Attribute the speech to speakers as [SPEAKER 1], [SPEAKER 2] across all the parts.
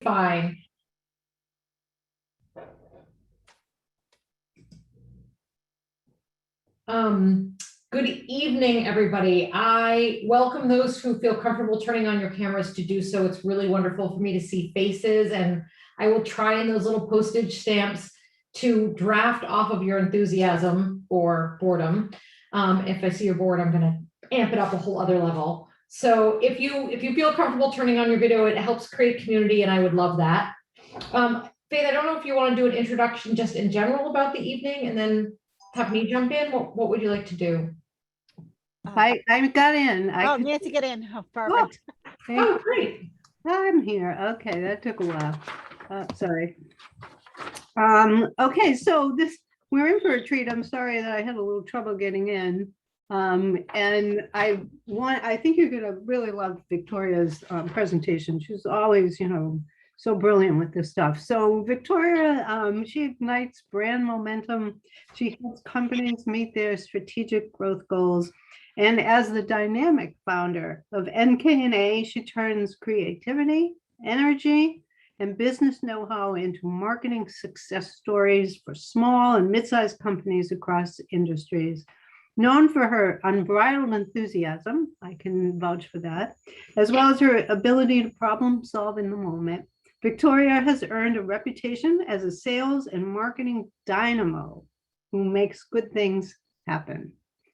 [SPEAKER 1] fine. Good evening, everybody. I welcome those who feel comfortable turning on your cameras to do so. It's really wonderful for me to see faces, and I will try in those little postage stamps to draft off of your enthusiasm or boredom. If I see you're bored, I'm going to amp it up a whole other level. So if you feel comfortable turning on your video, it helps create community, and I would love that. Faith, I don't know if you want to do an introduction just in general about the evening, and then have me jump in. What would you like to do?
[SPEAKER 2] I got in.
[SPEAKER 3] Nancy, get in. Oh, perfect.
[SPEAKER 1] Oh, great.
[SPEAKER 2] I'm here. Okay, that took a while. Sorry. Okay, so we're in for a treat. I'm sorry that I had a little trouble getting in. And I think you're gonna really love Victoria's presentation. She's always, so brilliant with this stuff. So Victoria, she ignites brand momentum. She helps companies meet their strategic growth goals. And as the dynamic founder of NK&A, she turns creativity, energy, and business know-how into marketing success stories for small and mid-sized companies across industries. Known for her unbridled enthusiasm, I can vouch for that, as well as her ability to problem solve in the moment, Victoria has earned a reputation as a sales and marketing dynamo who makes good things happen.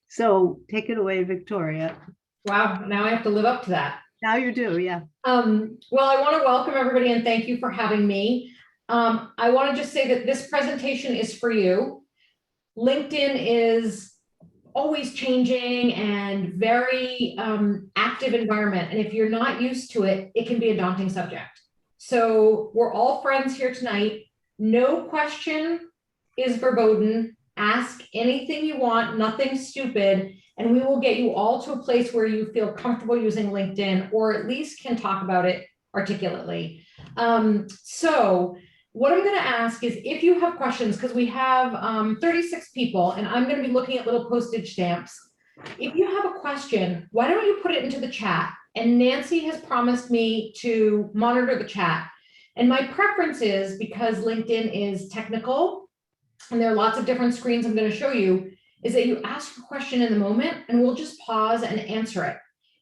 [SPEAKER 2] So take it away, Victoria.
[SPEAKER 1] Wow, now I have to live up to that.
[SPEAKER 2] Now you do, yeah.
[SPEAKER 1] Well, I want to welcome everybody and thank you for having me. I want to just say that this presentation is for you. LinkedIn is always changing and very active environment. And if you're not used to it, it can be a daunting subject. So we're all friends here tonight. No question is verboten. Ask anything you want, nothing stupid, and we will get you all to a place where you feel comfortable using LinkedIn, or at least can talk about it articulately. So what I'm going to ask is, if you have questions, because we have 36 people, and I'm going to be looking at little postage stamps. If you have a question, why don't you put it into the chat? And Nancy has promised me to monitor the chat. And my preference is, because LinkedIn is technical, and there are lots of different screens I'm going to show you, is that you ask a question in the moment, and we'll just pause and answer it.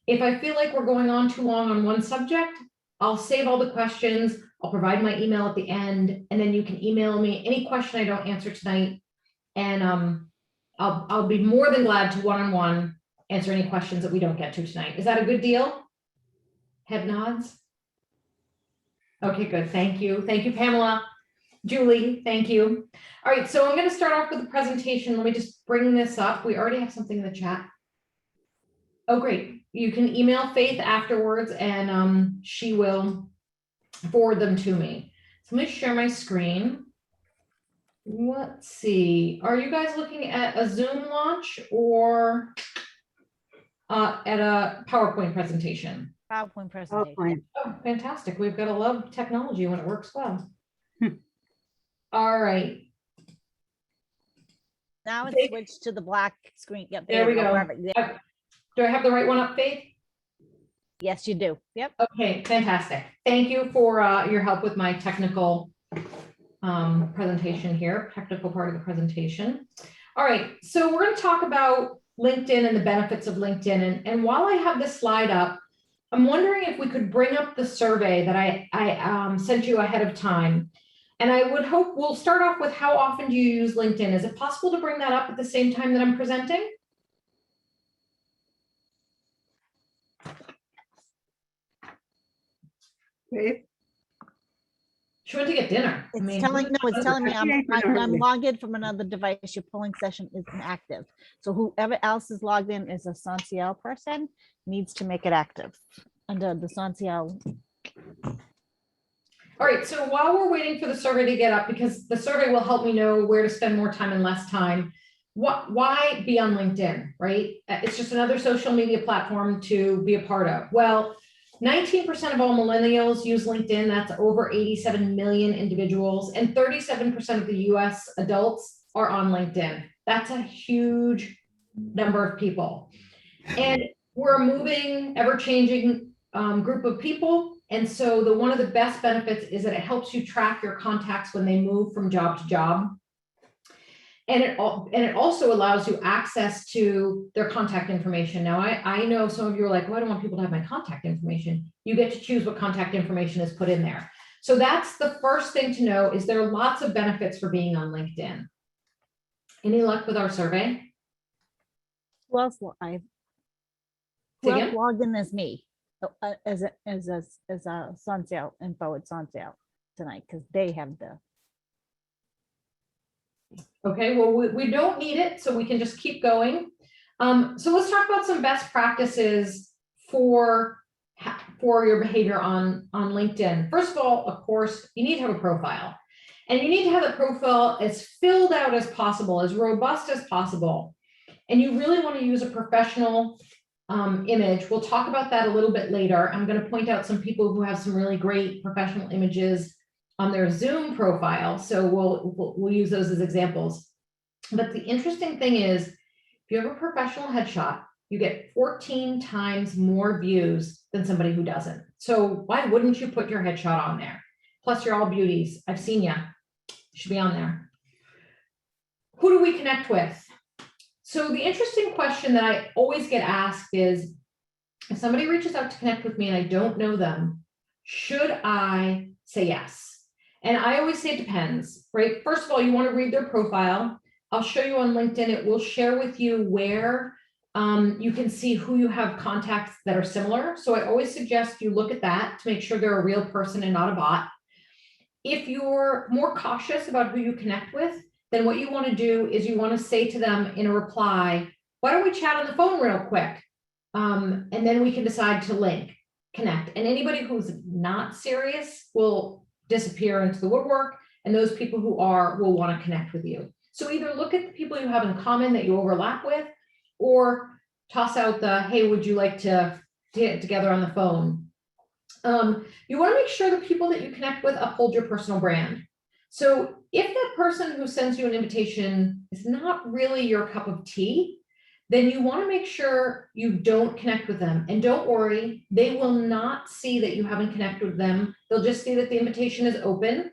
[SPEAKER 1] If I feel like we're going on too long on one subject, I'll save all the questions. I'll provide my email at the end, and then you can email me any question I don't answer tonight. And I'll be more than glad to one-on-one answer any questions that we don't get to tonight. Is that a good deal? Head nods. Okay, good. Thank you. Thank you, Pamela. Julie, thank you. All right, so I'm going to start off with the presentation. Let me just bring this up. We already have something in the chat. Oh, great. You can email Faith afterwards, and she will forward them to me. So let me share my screen. Let's see. Are you guys looking at a Zoom launch or at a PowerPoint presentation?
[SPEAKER 3] PowerPoint presentation.
[SPEAKER 2] PowerPoint.
[SPEAKER 1] Oh, fantastic. We've got to love technology when it works well. All right.
[SPEAKER 3] Now it's switched to the black screen. Yep.
[SPEAKER 1] There we go.
[SPEAKER 3] Perfect. Yeah.
[SPEAKER 1] Do I have the right one up, Faith?
[SPEAKER 3] Yes, you do. Yep.
[SPEAKER 1] Okay, fantastic. Thank you for your help with my technical presentation here, technical part of the presentation. All right, so we're going to talk about LinkedIn and the benefits of LinkedIn. And while I have this slide up, I'm wondering if we could bring up the survey that I sent you ahead of time. And I would hope we'll start off with, how often do you use LinkedIn? Is it possible to bring that up at the same time that I'm presenting?
[SPEAKER 2] Great.
[SPEAKER 1] She went to get dinner.
[SPEAKER 3] It's telling me I'm logged in from another device. Your polling session is inactive. So whoever else is logged in as a SONSIEL person needs to make it active under the SONSIEL.
[SPEAKER 1] All right, so while we're waiting for the survey to get up, because the survey will help me know where to spend more time and less time, why be on LinkedIn, right? It's just another social media platform to be a part of. Well, 19% of all millennials use LinkedIn. That's over 87 million individuals, and 37% of the US adults are on LinkedIn. That's a huge number of people. And we're a moving, ever-changing group of people, And so one of the best benefits is that it helps you track your contacts when they move from job to job. And it also allows you access to their contact information. Now, I know some of you are like, well, I don't want people to have my contact information. You get to choose what contact information is put in there. So that's the first thing to know, is there are lots of benefits for being on LinkedIn. Any luck with our survey?
[SPEAKER 3] Who else
[SPEAKER 1] Again?
[SPEAKER 3] logged in as me? As a SONSIEL info at SONSIEL tonight, because they have the.
[SPEAKER 1] Okay, well, we don't need it, so we can just keep going. So let's talk about some best practices for your behavior on LinkedIn. First of all, of course, you need to have a profile. And you need to have a profile as filled out as possible, as robust as possible. And you really want to use a professional image. We'll talk about that a little bit later. I'm going to point out some people who have some really great professional images on their Zoom profile. So we'll use those as examples. But the interesting thing is, if you have a professional headshot, you get 14 times more views than somebody who doesn't. So why wouldn't you put your headshot on there? Plus, you're all beauties. I've seen you. You should be on there. Who do we connect with? So the interesting question that I always get asked is, if somebody reaches out to connect with me and I don't know them, should I say yes? And I always say it depends, right? First of all, you want to read their profile. I'll show you on LinkedIn. It will share with you where you can see who you have contacts that are similar. So I always suggest you look at that to make sure they're a real person and not a bot. If you're more cautious about who you connect with, then what you want to do is you want to say to them in a reply, why don't we chat on the phone real quick? And then we can decide to connect. And anybody who's not serious will disappear into the woodwork, and those people who are will want to connect with you. So either look at the people you have in common that you overlap with, or toss out the, hey, would you like to get together on the phone? You want to make sure the people that you connect with uphold your personal brand. So if that person who sends you an invitation is not really your cup of tea, then you want to make sure you don't connect with them. And don't worry, they will not see that you haven't connected with them. They'll just see that the invitation is open.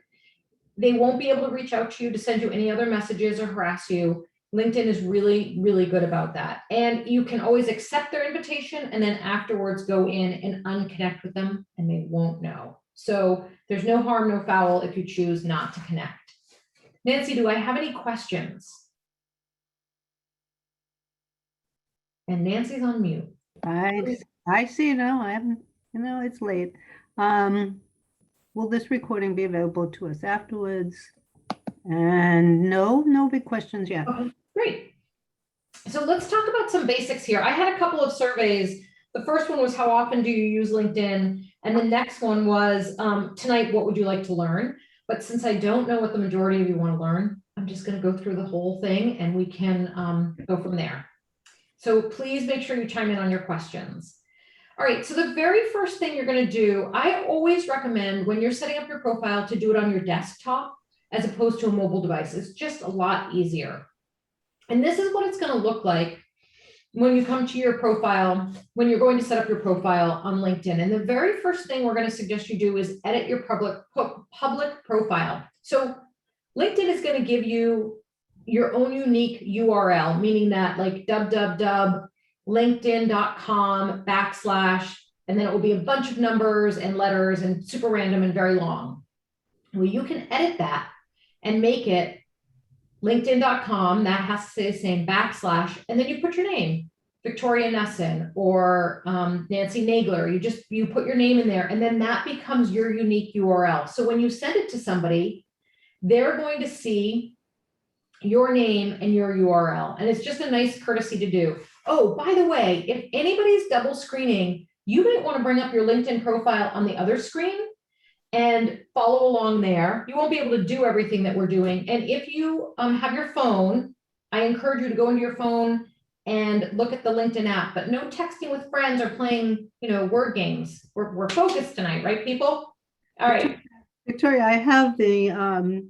[SPEAKER 1] They won't be able to reach out to you to send you any other messages or harass you. LinkedIn is really, really good about that. And you can always accept their invitation and then afterwards go in and unconnect with them, and they won't know. So there's no harm, no foul if you choose not to connect. Nancy, do I have any questions? And Nancy's on mute.
[SPEAKER 2] I see now. I haven't, it's late. Will this recording be available to us afterwards? And no big questions yet.
[SPEAKER 1] Okay, great. So let's talk about some basics here. I had a couple of surveys. The first one was, how often do you use LinkedIn? And the next one was, tonight, what would you like to learn? But since I don't know what the majority of you want to learn, I'm just going to go through the whole thing and we can go from there. So please make sure you chime in on your questions. All right, so the very first thing you're going to do, I always recommend when you're setting up your profile to do it on your desktop as opposed to a mobile device. It's just a lot easier. And this is what it's going to look like when you come to your profile, when you're going to set up your profile on LinkedIn. And the very first thing we're going to suggest you do is edit your public profile. So LinkedIn is going to give you your own unique URL, meaning that like www.linkedin.com / and then it will be a bunch of numbers and letters and super random and very long. Well, you can edit that and make it linkedin.com, that has to say the same / and then you put your name, Victoria Nesson or Nancy Nagler. You put your name in there, and then that becomes your unique URL. So when you send it to somebody, they're going to see your name and your URL. And it's just a nice courtesy to do. Oh, by the way, if anybody's double screening, you might want to bring up your LinkedIn profile on the other screen and follow along there. You won't be able to do everything that we're doing. And if you have your phone, I encourage you to go into your phone and look at the LinkedIn app, but no texting with friends or playing, word games. We're focused tonight, right, people? All right.
[SPEAKER 2] Victoria, I have the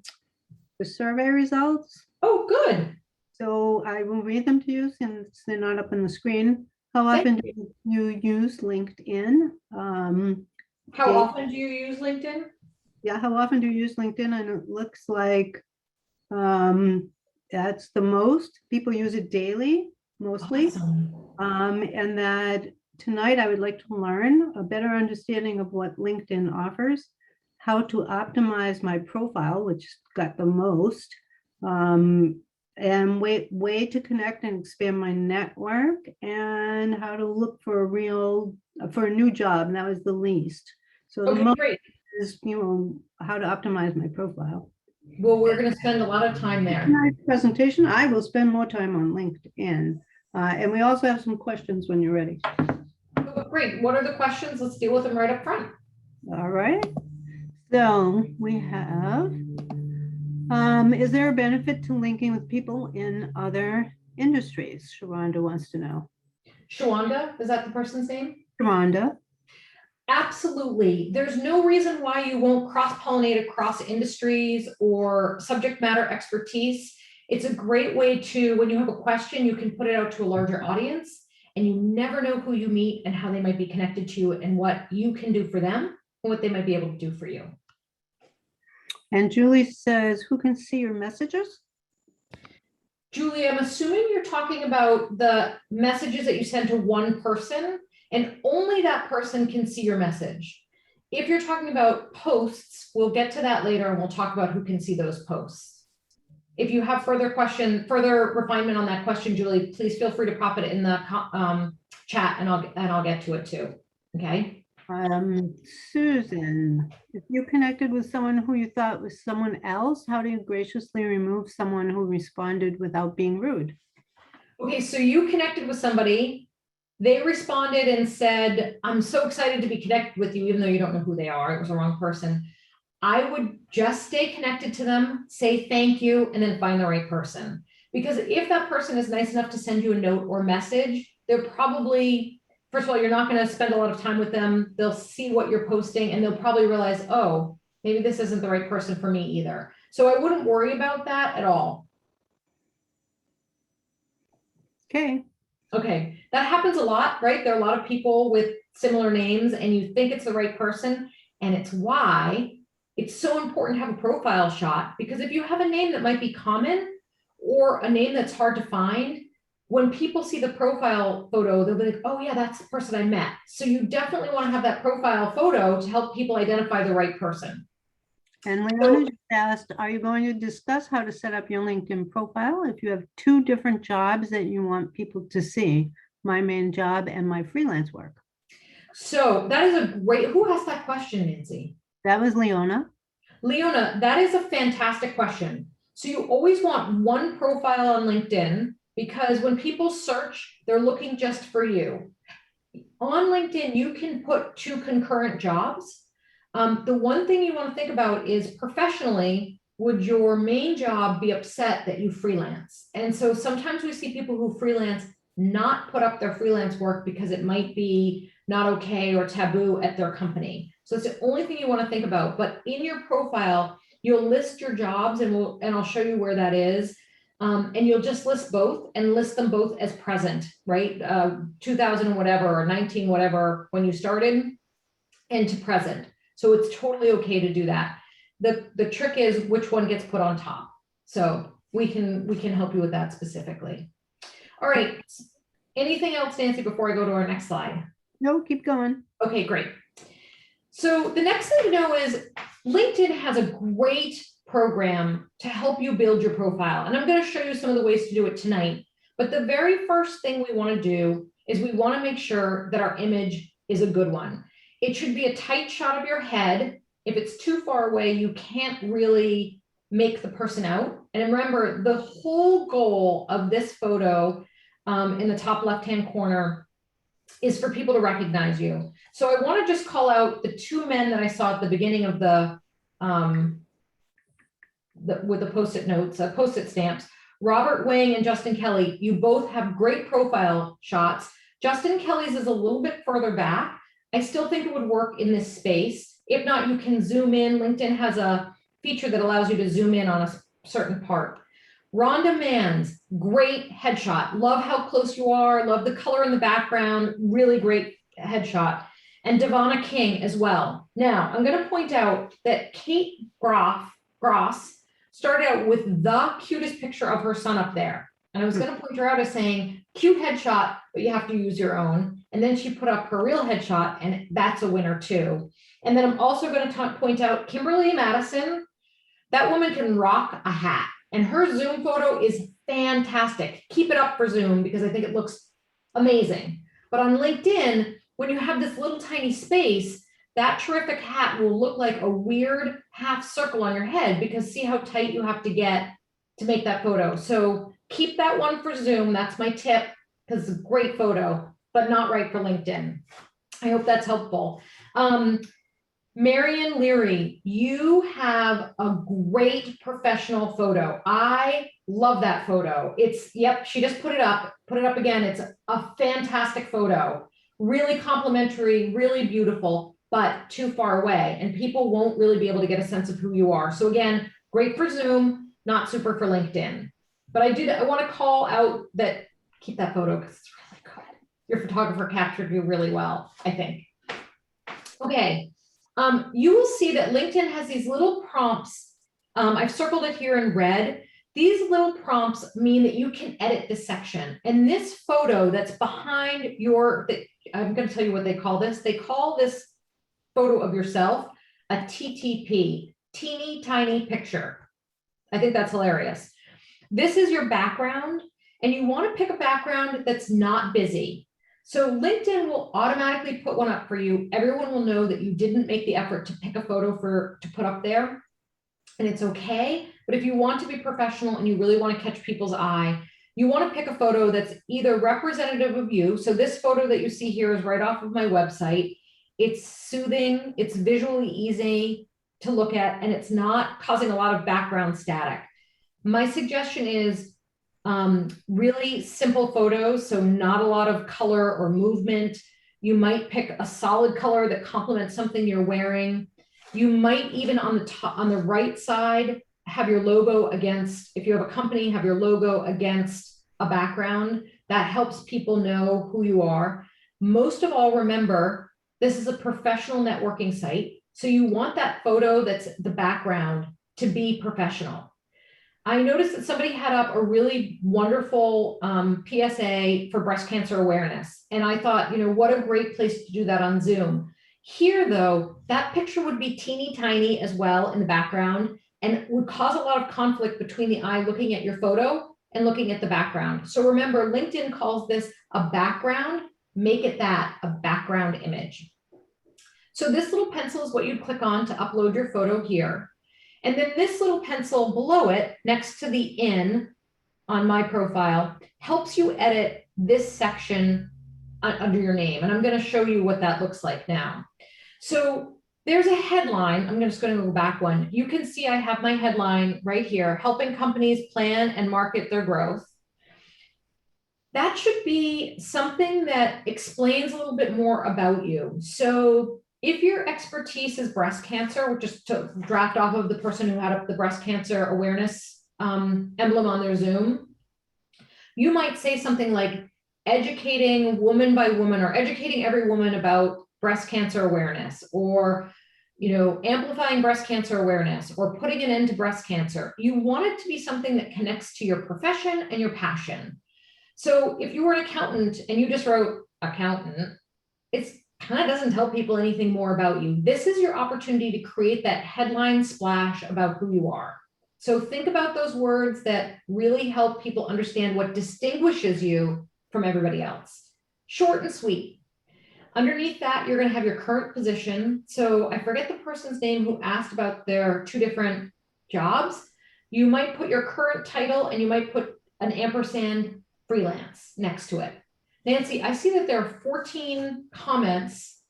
[SPEAKER 2] survey results.
[SPEAKER 1] Oh, good.
[SPEAKER 2] So I will read them to you since they're not up on the screen. How often do you use LinkedIn?
[SPEAKER 1] How
[SPEAKER 2] date.
[SPEAKER 1] often do you use LinkedIn?
[SPEAKER 2] Yeah, how often do you use LinkedIn? And it looks like that's the most. People use it daily, mostly.
[SPEAKER 1] Awesome.
[SPEAKER 2] And that tonight I would like to learn a better understanding of what LinkedIn offers, how to optimize my profile, which got the most, and way to connect and expand my network, and how to look for a new job, and that was the least. So the
[SPEAKER 1] Okay,
[SPEAKER 2] most
[SPEAKER 1] great.
[SPEAKER 2] is, how to optimize my profile.
[SPEAKER 1] Well, we're going to spend a lot of time there.
[SPEAKER 2] Tonight's presentation, I will spend more time on LinkedIn. And we also have some questions when you're ready.
[SPEAKER 1] Oh, great. What are the questions? Let's deal with them right up front.
[SPEAKER 2] All right. So we have, is there a benefit to linking with people in other industries? Sharonda wants to know.
[SPEAKER 1] Shawanda, is that the person's name?
[SPEAKER 2] Sharonda.
[SPEAKER 1] Absolutely. There's no reason why you won't cross-pollinate across industries or subject matter expertise. It's a great way to, when you have a question, you can put it out to a larger audience, and you never know who you meet and how they might be connected to you and what you can do for them and what they might be able to do for you.
[SPEAKER 2] And Julie says, who can see your messages?
[SPEAKER 1] Julie, I'm assuming you're talking about the messages that you send to one person, and only that person can see your message. If you're talking about posts, we'll get to that later and we'll talk about who can see those posts. If you have further refinement on that question, Julie, please feel free to pop it in the chat, and I'll get to it too. Okay.
[SPEAKER 2] Susan, if you connected with someone who you thought was someone else, how do you graciously remove someone who responded without being rude?
[SPEAKER 1] Okay, so you connected with somebody, they responded and said, I'm so excited to be connected with you, even though you don't know who they are, it was the wrong person. I would just stay connected to them, say thank you, and then find the right person. Because if that person is nice enough to send you a note or message, they're probably, first of all, you're not going to spend a lot of time with them. They'll see what you're posting and they'll probably realize, oh, maybe this isn't the right person for me either. So I wouldn't worry about that at all.
[SPEAKER 2] Okay.
[SPEAKER 1] Okay, that happens a lot, right? There are a lot of people with similar names and you think it's the right person, and it's why it's so important to have a profile shot, because if you have a name that might be common or a name that's hard to find, when people see the profile photo, they'll be like, oh yeah, that's the person I met. So you definitely want to have that profile photo to help people identify the right person.
[SPEAKER 2] And Leona just asked, are you going to discuss how to set up your LinkedIn profile if you have two different jobs that you want people to see, my main job and my freelance work?
[SPEAKER 1] So that is a great, who asked that question, Nancy?
[SPEAKER 2] That was Leona.
[SPEAKER 1] Leona, that is a fantastic question. So you always want one profile on LinkedIn, because when people search, they're looking just for you. On LinkedIn, you can put two concurrent jobs. The one thing you want to think about is professionally, would your main job be upset that you freelance? And so sometimes we see people who freelance not put up their freelance work because it might be not okay or taboo at their company. So it's the only thing you want to think about. But in your profile, you'll list your jobs, and I'll show you where that is. And you'll just list both and list them both as present, right? 2000 and whatever, or 19 whatever when you started, and to present. So it's totally okay to do that. The trick is which one gets put on top. So we can help you with that specifically. All right. Anything else, Nancy, before I go to our next slide?
[SPEAKER 2] No, keep going.
[SPEAKER 1] Okay, great. So the next thing to know is LinkedIn has a great program to help you build your profile. And I'm going to show you some of the ways to do it tonight. But the very first thing we want to do is we want to make sure that our image is a good one. It should be a tight shot of your head. If it's too far away, you can't really make the person out. And remember, the whole goal of this photo in the top left-hand corner is for people to recognize you. So I want to just call out the two men that I saw at the beginning of with the post-it notes, post-it stamps, Robert Wang and Justin Kelly. You both have great profile shots. Justin Kelly's is a little bit further back. I still think it would work in this space. If not, you can zoom in. LinkedIn has a feature that allows you to zoom in on a certain part. Rhonda Mann's, great headshot. Love how close you are. Love the color in the background. Really great headshot. and Devonna King as well. Now, I'm going to point out that Kate Gross started out with the cutest picture of her son up there. And I was going to point her out as saying, cute headshot, but you have to use your own. And then she put up her real headshot, and that's a winner too. And then I'm also going to point out Kimberly Madison. That woman can rock a hat, and her Zoom photo is fantastic. Keep it up for Zoom because I think it looks amazing. But on LinkedIn, when you have this little tiny space, that terrific hat will look like a weird half circle on your head because see how tight you have to get to make that photo. So keep that one for Zoom. That's my tip because it's a great photo, but not right for LinkedIn. I hope that's helpful. Marion Leary, you have a great professional photo. I love that photo. It's, yep, she just put it up again. It's a fantastic photo, really complimentary, really beautiful, but too far away. And people won't really be able to get a sense of who you are. So again, great for Zoom, not super for LinkedIn. But I want to call out that, keep that photo because it's really good. Your photographer captured you really well, I think. Okay. You will see that LinkedIn has these little prompts. I've circled it here in red. These little prompts mean that you can edit this section. And this photo that's behind your, I'm going to tell you what they call this. They call this photo of yourself a TTP, teeny tiny picture. I think that's hilarious. This is your background, and you want to pick a background that's not busy. So LinkedIn will automatically put one up for you. Everyone will know that you didn't make the effort to pick a photo to put up there, and it's okay. But if you want to be professional and you really want to catch people's eye, you want to pick a photo that's either representative of you. So this photo that you see here is right off of my website. It's soothing, it's visually easy to look at, and it's not causing a lot of background static. My suggestion is really simple photos, so not a lot of color or movement. You might pick a solid color that complements something you're wearing. You might even on the right side have your logo against, if you have a company, have your logo against a background. That helps people know who you are. Most of all, remember, this is a professional networking site, so you want that photo that's the background to be professional. I noticed that somebody had up a really wonderful PSA for breast cancer awareness. And I thought, what a great place to do that on Zoom. Here, though, that picture would be teeny tiny as well in the background and would cause a lot of conflict between the eye looking at your photo and looking at the background. So remember, LinkedIn calls this a background. Make it that, a background image. So this little pencil is what you'd click on to upload your photo here. And then this little pencil below it, next to the in on my profile, helps you edit this section under your name. And I'm going to show you what that looks like now. So there's a headline. I'm just going to go back one. You can see I have my headline right here, helping companies plan and market their growth. That should be something that explains a little bit more about you. So if your expertise is breast cancer, which is to draft off of the person who had up the breast cancer awareness emblem on their Zoom, you might say something like educating woman by woman or educating every woman about breast cancer awareness, or amplifying breast cancer awareness, or putting an end to breast cancer. You want it to be something that connects to your profession and your passion. So if you were an accountant and you just wrote accountant, it's kind of doesn't tell people anything more about you. This is your opportunity to create that headline splash about who you are. So think about those words that really help people understand what distinguishes you from everybody else. Short and sweet. Underneath that, you're going to have your current position. So I forget the person's name who asked about their 2 different jobs. You might put your current title and you might put an ampersand freelance next to it. Nancy, I see that there are 14 comments,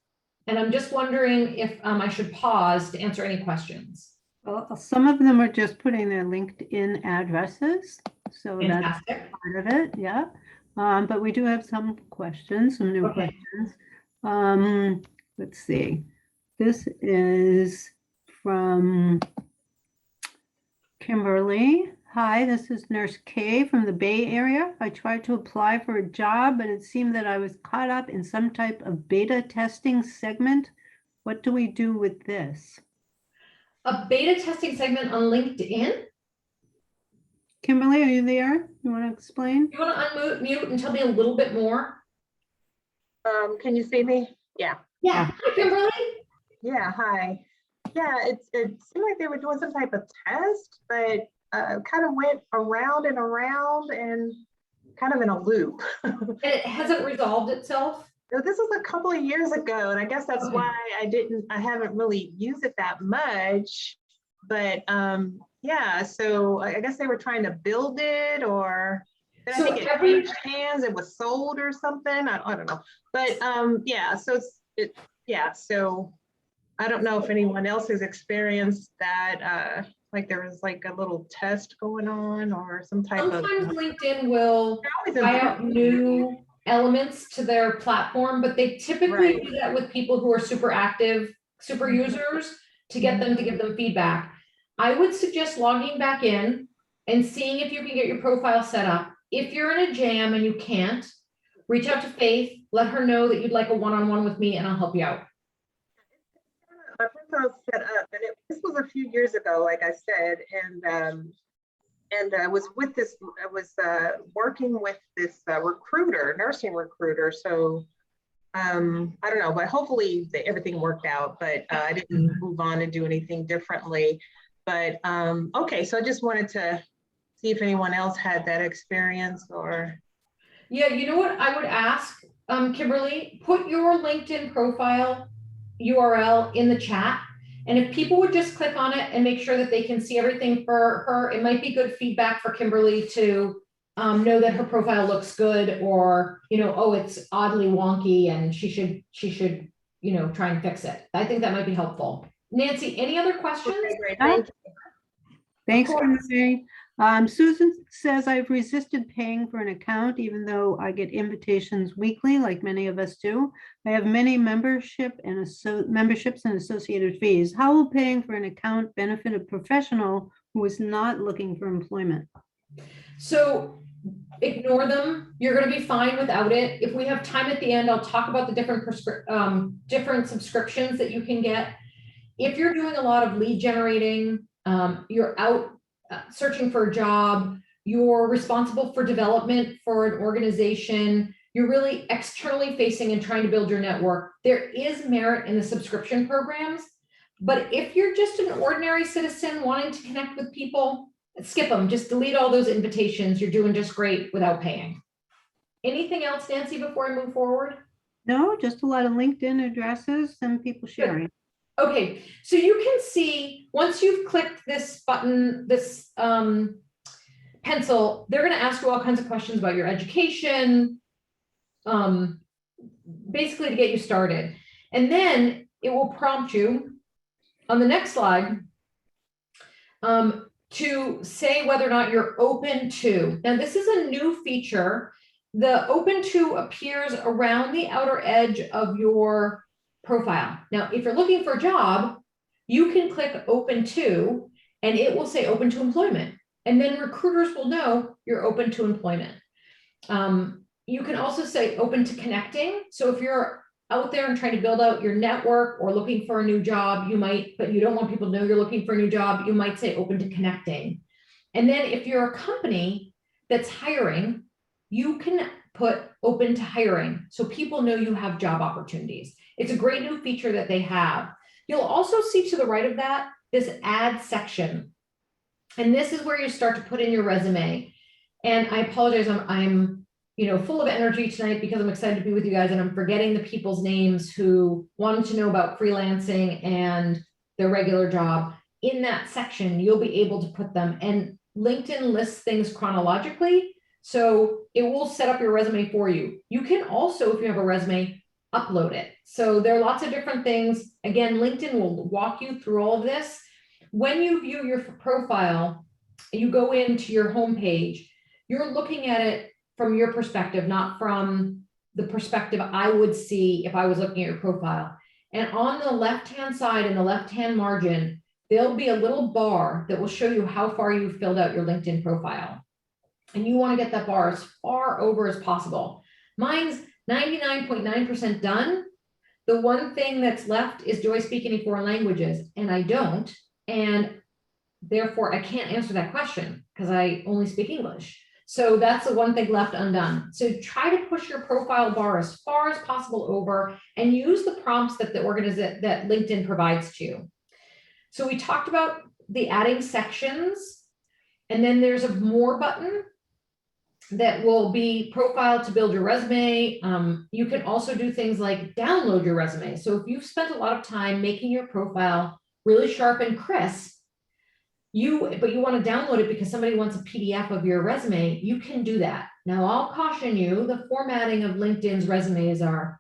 [SPEAKER 1] and I'm just wondering if I should pause to answer any questions.
[SPEAKER 2] Well, some of them are just putting their LinkedIn addresses, so
[SPEAKER 1] Fantastic.
[SPEAKER 2] that's part of it, yeah. But we do have some questions, some new
[SPEAKER 1] Okay.
[SPEAKER 2] questions. Let's see. This is from Kimberly. Hi, this is Nurse Kay from the Bay Area. I tried to apply for a job, but it seemed that I was caught up in some type of beta testing segment. What do we do with this?
[SPEAKER 1] A beta testing segment on LinkedIn?
[SPEAKER 2] Kimberly, are you there? You want to explain?
[SPEAKER 1] You want to unmute mute and tell me a little bit more?
[SPEAKER 4] Can you see me? Yeah.
[SPEAKER 1] Yeah, hi Kimberly.
[SPEAKER 4] Yeah, hi. Yeah, it seemed like they were doing some type of test, but kind of went around and kind of in a loop.
[SPEAKER 1] And it hasn't resolved itself?
[SPEAKER 4] So this was a couple of years ago, and I guess that's
[SPEAKER 1] Okay.
[SPEAKER 4] why I haven't really used it that much. But yeah, so I guess they were trying to build it, or then
[SPEAKER 1] So
[SPEAKER 4] I think it
[SPEAKER 1] every-
[SPEAKER 4] changed hands, it was sold or something. I don't know. But yeah, so so I don't know if anyone else has experienced that, like there was like a little test going on or some type of.
[SPEAKER 1] Sometimes LinkedIn will
[SPEAKER 4] They're always
[SPEAKER 1] try out
[SPEAKER 4] improving.
[SPEAKER 1] new elements to their platform, but they typically
[SPEAKER 4] Right.
[SPEAKER 1] do that with people who are super active, super users, to get them to give them feedback. I would suggest logging back in and seeing if you can get your profile set up. If you're in a jam and you can't, reach out to Faith, let her know that you'd like a one-on-one with me and I'll help you out.
[SPEAKER 4] My profile set up, and this was a few years ago, like I said, and I was with this. I was working with this recruiter, nursing recruiter. So I don't know, but hopefully everything worked out. But I didn't move on and do anything differently. But okay, so I just wanted to see if anyone else had that experience or.
[SPEAKER 1] Yeah, you know what I would ask, Kimberly, put your LinkedIn profile URL in the chat. And if people would just click on it and make sure that they can see everything for her, it might be good feedback for Kimberly to know that her profile looks good, or, you know, oh, it's oddly wonky and she should, you know, try and fix it. I think that might be helpful. Nancy, any other questions?
[SPEAKER 4] Okay, great. Thank you.
[SPEAKER 2] Thanks,
[SPEAKER 1] Of course.
[SPEAKER 2] Kimberly. Susan says I've resisted paying for an account even though I get invitations weekly, like many of us do. I have many memberships and associated fees. How will paying for an account benefit a professional who is not looking for employment?
[SPEAKER 1] So ignore them. You're going to be fine without it. If we have time at the end, I'll talk about the different subscriptions that you can get. If you're doing a lot of lead generating, you're out searching for a job, you're responsible for development for an organization, you're really externally facing and trying to build your network, there is merit in the subscription programs. But if you're just an ordinary citizen wanting to connect with people, skip them. Just delete all those invitations. You're doing just great without paying. Anything else, Nancy, before I move forward?
[SPEAKER 2] No, just a lot of LinkedIn addresses and people sharing.
[SPEAKER 1] Okay, so you can see once you've clicked this button, this pencil, they're going to ask you all kinds of questions about your education, basically to get you started. And then it will prompt you on the next slide to say whether or not you're open to. Now, this is a new feature. The open to appears around the outer edge of your profile. Now, if you're looking for a job, you can click open to, and it will say open to employment. And then recruiters will know you're open to employment. You can also say open to connecting. So if you're out there and trying to build out your network or looking for a new job, you might, but you don't want people to know you're looking for a new job, you might say open to connecting. And then if you're a company that's hiring, you can put open to hiring so people know you have job opportunities. It's a great new feature that they have. You'll also see to the right of that, this add section. And this is where you start to put in your resume. And I apologize, I'm full of energy tonight because I'm excited to be with you guys, and I'm forgetting the people's names who wanted to know about freelancing and their regular job. In that section, you'll be able to put them, and LinkedIn lists things chronologically. So it will set up your resume for you. You can also, if you have a resume, upload it. So there are lots of different things. Again, LinkedIn will walk you through all of this. When you view your profile, you go into your homepage, you're looking at it from your perspective, not from the perspective I would see if I was looking at your profile. And on the left-hand side, in the left-hand margin, there'll be a little bar that will show you how far you filled out your LinkedIn profile. And you want to get that bar as far over as possible. Mine's 99.9% done. The one thing that's left is, do I speak any foreign languages? And I don't. And therefore, I can't answer that question because I only speak English. So that's the one thing left undone. So try to push your profile bar as far as possible over and use the prompts that that LinkedIn provides to you. So we talked about the adding sections, and then there's a more button that will be profile to build your resume. You can also do things like download your resume. So if you've spent a lot of time making your profile really sharp and crisp, but you want to download it because somebody wants a PDF of your resume, you can do that. Now, I'll caution you, the formatting of LinkedIn's resumes are,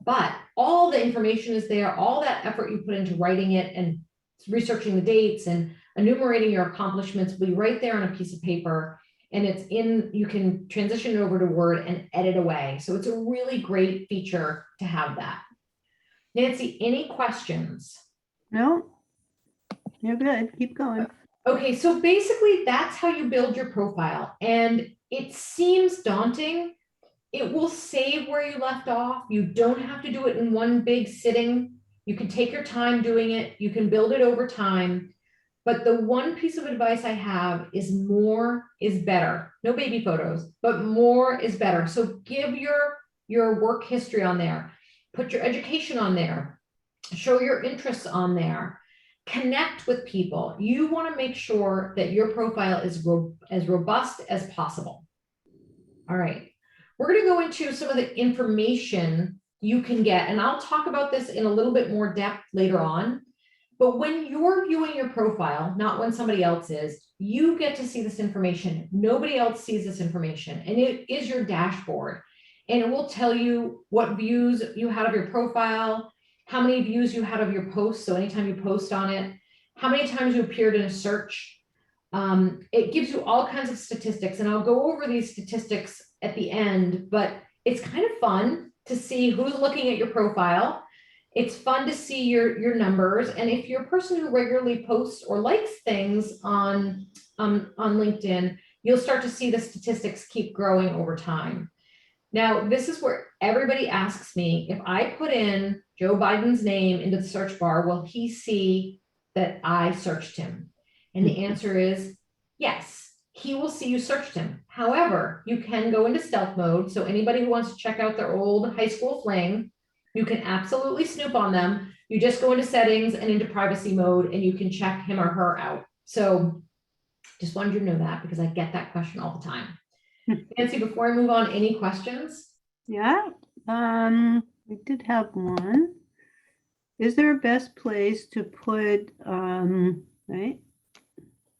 [SPEAKER 1] but all the information is there, all that effort you put into writing it and researching the dates and enumerating your accomplishments will be right there on a piece of paper. And you can transition it over to Word and edit away. So it's a really great feature to have that. Nancy, any questions?
[SPEAKER 2] No, you're good. Keep going.
[SPEAKER 1] Okay, so basically that's how you build your profile. And it seems daunting. It will save where you left off. You don't have to do it in one big sitting. You can take your time doing it. You can build it over time. But the one piece of advice I have is more is better. No baby photos, but more is better. So give your work history on there. Put your education on there. Show your interests on there. Connect with people. You want to make sure that your profile is as robust as possible. All right. We're going to go into some of the information you can get, and I'll talk about this in a little bit more depth later on. But when you're viewing your profile, not when somebody else is, you get to see this information. Nobody else sees this information, and it is your dashboard. And it will tell you what views you had of your profile, how many views you had of your post. So anytime you post on it, how many times you appeared in a search. It gives you all kinds of statistics, and I'll go over these statistics at the end, but it's kind of fun to see who's looking at your profile. It's fun to see your numbers. And if you're a person who regularly posts or likes things on LinkedIn, you'll start to see the statistics keep growing over time. Now, this is where everybody asks me, if I put in Joe Biden's name into the search bar, will he see that I searched him? And the answer is yes, he will see you searched him. However, you can go into stealth mode. So anybody who wants to check out their old high school fling, you can absolutely snoop on them. You just go into settings and into privacy mode, and you can check him or her out. So just wanted you to know that because I get that question all the time. Nancy, before I move on, any questions?
[SPEAKER 2] Yeah, we did have one. Is there a best place to put, right?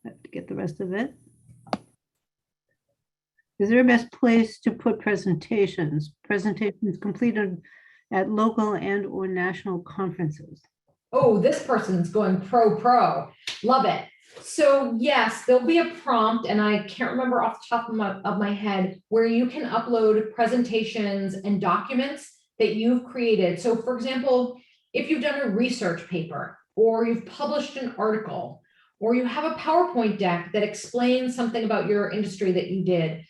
[SPEAKER 2] I have to get the rest of it. Is there a best place to put presentations completed at local and or national conferences?
[SPEAKER 1] Oh, this person's going pro. Love it. So yes, there'll be a prompt, and I can't remember off the top of my head, where you can upload presentations and documents that you've created. So for example, if you've done a research paper, or you've published an article, or you have a PowerPoint deck that explains something about your industry that you did,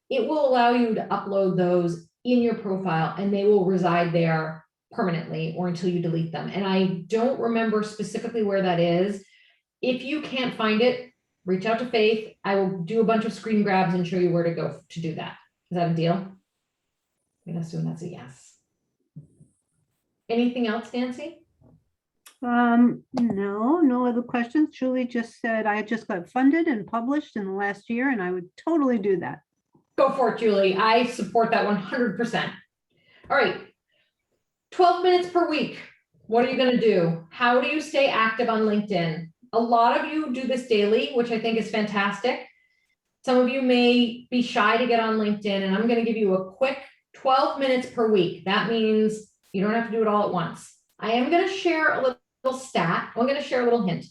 [SPEAKER 1] it will allow you to upload those in your profile, and they will reside there permanently or until you delete them. And I don't remember specifically where that is. If you can't find it, reach out to Faith. I will do a bunch of screen grabs and show you where to go to do that. Is that a deal? I'm gonna assume that's a yes. Anything else, Nancy?
[SPEAKER 2] No other questions. Julie just said, I just got funded and published in the last year, and I would totally do that.
[SPEAKER 1] Go for it, Julie. I support that 100%. All right, 12 minutes per week. What are you gonna do? How do you stay active on LinkedIn? A lot of you do this daily, which I think is fantastic. Some of you may be shy to get on LinkedIn, and I'm gonna give you a quick 12 minutes per week. That means you don't have to do it all at once. I am gonna share a little stat. I'm gonna share a little hint.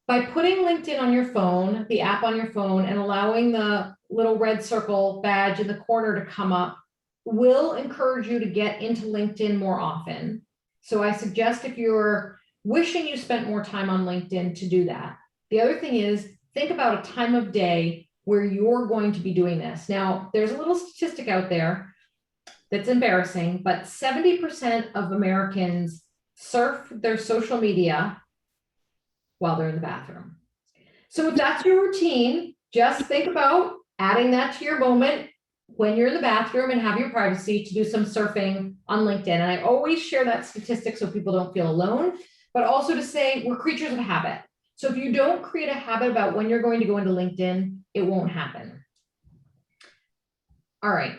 [SPEAKER 1] By putting LinkedIn on your phone, the app on your phone, and allowing the little red circle badge in the corner to come up, will encourage you to get into LinkedIn more often. So I suggest if you're wishing you spent more time on LinkedIn to do that. The other thing is, think about a time of day where you're going to be doing this. Now, there's a little statistic out there that's embarrassing, but 70% of Americans surf their social media while they're in the bathroom. So if that's your routine, just think about adding that to your moment when you're in the bathroom and have your privacy to do some surfing on LinkedIn. And I always share that statistic so people don't feel alone, but also to say we're creatures of habit. So if you don't create a habit about when you're going to go into LinkedIn, it won't happen. All right.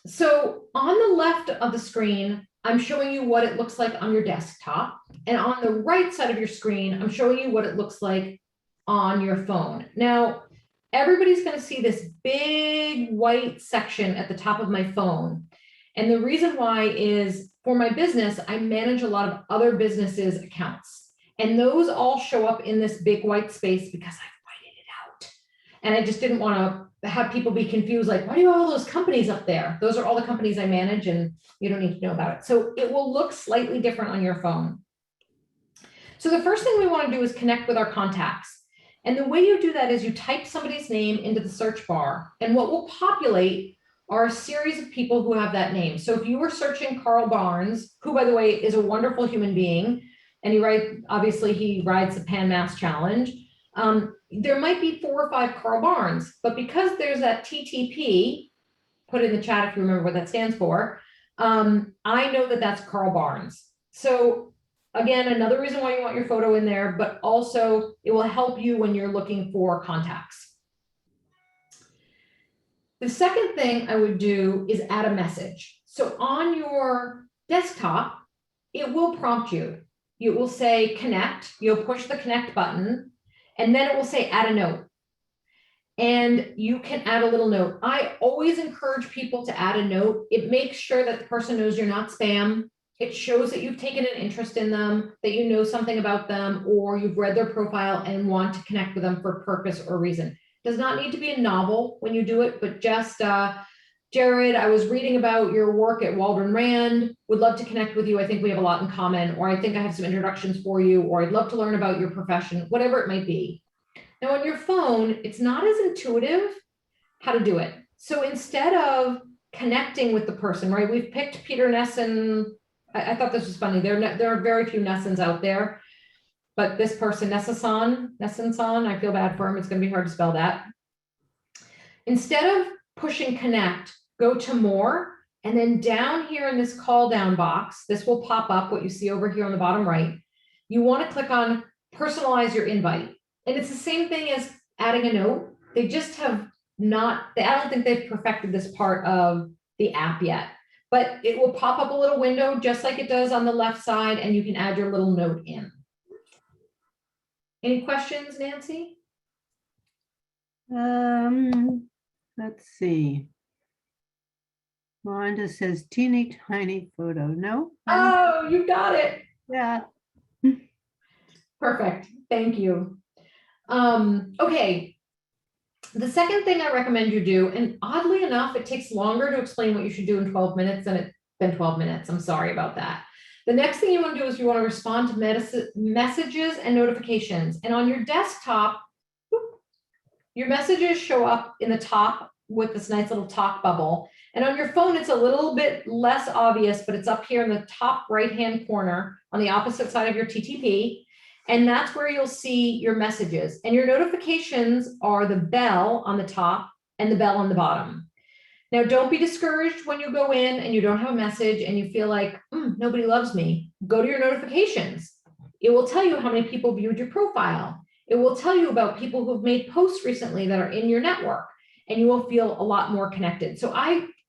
[SPEAKER 1] So on the left of the screen, I'm showing you what it looks like on your desktop. And on the right side of your screen, I'm showing you what it looks like on your phone. Now, everybody's going to see this big white section at the top of my phone. And the reason why is for my business, I manage a lot of other businesses' accounts. And those all show up in this big white space because I've whited it out. And I just didn't want to have people be confused, like, why do you have all those companies up there? Those are all the companies I manage and you don't need to know about it. So it will look slightly different on your phone. So the first thing we want to do is connect with our contacts. And the way you do that is you type somebody's name into the search bar, and what will populate are a series of people who have that name. So if you were searching Carl Barnes, who, by the way, is a wonderful human being, and obviously he rides the Pan Mass Challenge, there might be 4 or 5 Carl Barnes, but because there's that TTP, put in the chat if you remember what that stands for, I know that that's Carl Barnes. So again, another reason why you want your photo in there, but also it will help you when you're looking for contacts. The second thing I would do is add a message. So on your desktop, it will prompt you. It will say connect, you'll push the connect button, and then it will say add a note. And you can add a little note. I always encourage people to add a note. It makes sure that the person knows you're not spam. It shows that you've taken an interest in them, that you know something about them, or you've read their profile and want to connect with them for purpose or reason. It does not need to be a novel when you do it, but just, Jared, I was reading about your work at Waldron Rand, would love to connect with you. I think we have a lot in common, or I think I have some introductions for you, or I'd love to learn about your profession, whatever it might be. Now on your phone, it's not as intuitive how to do it. So instead of connecting with the person, right, we've picked Peter Nesson. I thought this was funny. There are very few Nessons out there, but this person, Nesson, I feel bad for him. It's going to be hard to spell that. Instead of pushing connect, go to more, and then down here in this call down box, this will pop up what you see over here on the bottom right. You want to click on personalize your invite. And it's the same thing as adding a note. They just have not, I don't think they've perfected this part of the app yet. But it will pop up a little window just like it does on the left side, and you can add your little note in. Any questions, Nancy?
[SPEAKER 2] Let's see. Rhonda says teeny tiny photo. No?
[SPEAKER 1] Oh, you got it.
[SPEAKER 2] Yeah.
[SPEAKER 1] Perfect. Thank you. Okay. The second thing I recommend you do, and oddly enough, it takes longer to explain what you should do in 12 minutes than 12 minutes. I'm sorry about that. The next thing you want to do is you want to respond to messages and notifications. And on your desktop, your messages show up in the top with this nice little talk bubble. And on your phone, it's a little bit less obvious, but it's up here in the top right-hand corner on the opposite side of your TTP. And that's where you'll see your messages. And your notifications are the bell on the top and the bell on the bottom. Now, don't be discouraged when you go in and you don't have a message and you feel like, nobody loves me. Go to your notifications. It will tell you how many people viewed your profile. It will tell you about people who've made posts recently that are in your network, and you will feel a lot more connected. So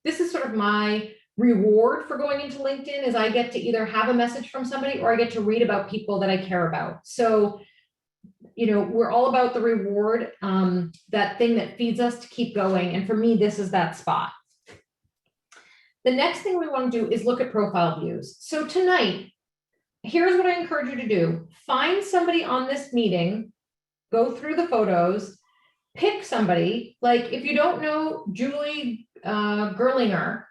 [SPEAKER 1] this is sort of my reward for going into LinkedIn, is I get to either have a message from somebody or I get to read about people that I care about. So, we're all about the reward, that thing that feeds us to keep going. And for me, this is that spot. The next thing we want to do is look at profile views. So tonight, here's what I encourage you to do. Find somebody on this meeting, go through the photos, pick somebody, like if you don't know Julie Gerlinger,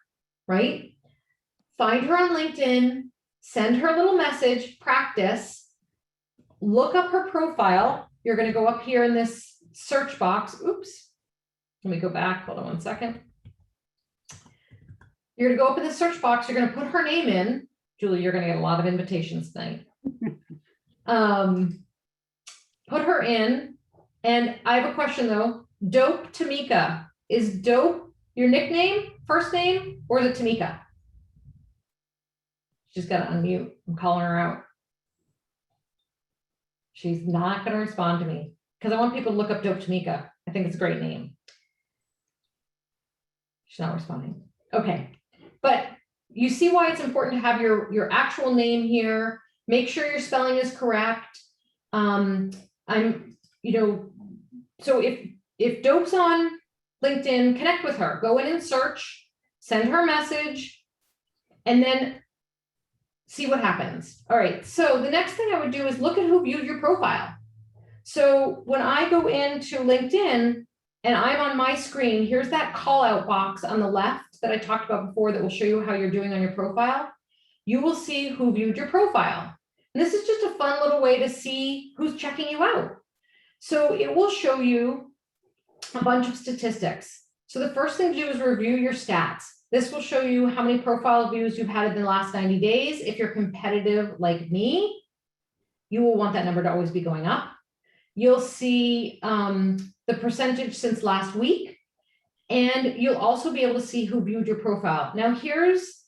[SPEAKER 1] right? Find her on LinkedIn, send her a little message, practice, look up her profile. You're going to go up here in this search box. Oops. Let me go back. Hold on one second. You're going to go up in the search box. You're going to put her name in. Julie, you're going to get a lot of invitations tonight. Put her in. And I have a question though. Dope Tamika. Is Dope your nickname, first name, or is it Tamika? She's got to unmute. I'm calling her out. She's not going to respond to me because I want people to look up Dope Tamika. I think it's a great name. She's not responding. Okay. But you see why it's important to have your actual name here. Make sure your spelling is correct. So if Dope's on LinkedIn, connect with her, go in and search, send her a message, and then see what happens. All right. So the next thing I would do is look at who viewed your profile. So when I go into LinkedIn and I'm on my screen, here's that call out box on the left that I talked about before that will show you how you're doing on your profile. You will see who viewed your profile. And this is just a fun little way to see who's checking you out. So it will show you a bunch of statistics. So the first thing to do is review your stats. This will show you how many profile views you've had in the last 90 days. If you're competitive like me, you will want that number to always be going up. You'll see the percentage since last week, and you'll also be able to see who viewed your profile. Now, here's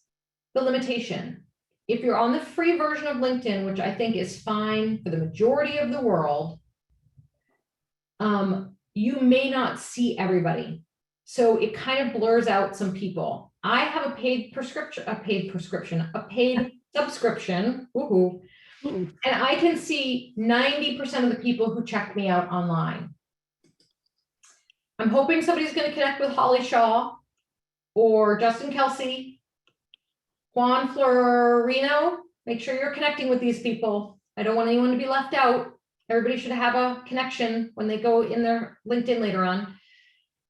[SPEAKER 1] the limitation. If you're on the free version of LinkedIn, which I think is fine for the majority of the world, you may not see everybody. So it kind of blurs out some people. I have a paid subscription, woohoo, and I can see 90% of the people who checked me out online. I'm hoping somebody's going to connect with Holly Shaw or Justin Kelsey, Juan Florino. Make sure you're connecting with these people. I don't want anyone to be left out. Everybody should have a connection when they go in their LinkedIn later on.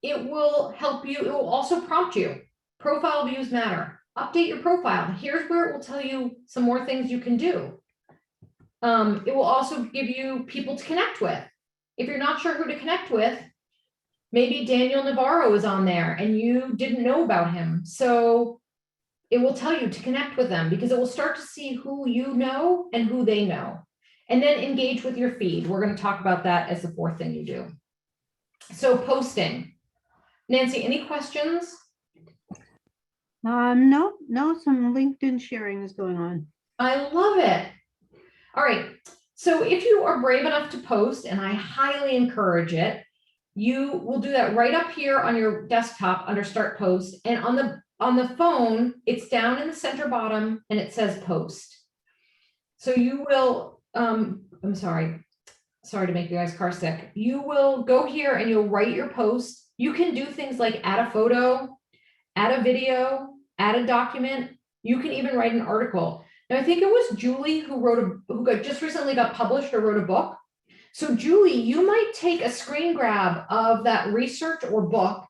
[SPEAKER 1] It will help you. It will also prompt you. Profile views matter. Update your profile. Here's where it will tell you some more things you can do. It will also give you people to connect with. If you're not sure who to connect with, maybe Daniel Navarro is on there and you didn't know about him. So it will tell you to connect with them because it will start to see who you know and who they know. And then engage with your feed. We're going to talk about that as the fourth thing you do. So posting. Nancy, any questions?
[SPEAKER 2] No, some LinkedIn sharing is going on.
[SPEAKER 1] I love it. All right. So if you are brave enough to post, and I highly encourage it, you will do that right up here on your desktop under Start Post. And on the phone, it's down in the center bottom and it says post. So you will, I'm sorry to make you guys car sick. You will go here and you'll write your post. You can do things like add a photo, add a video, add a document. You can even write an article. Now, I think it was Julie who just recently got published or wrote a book. So Julie, you might take a screen grab of that research or book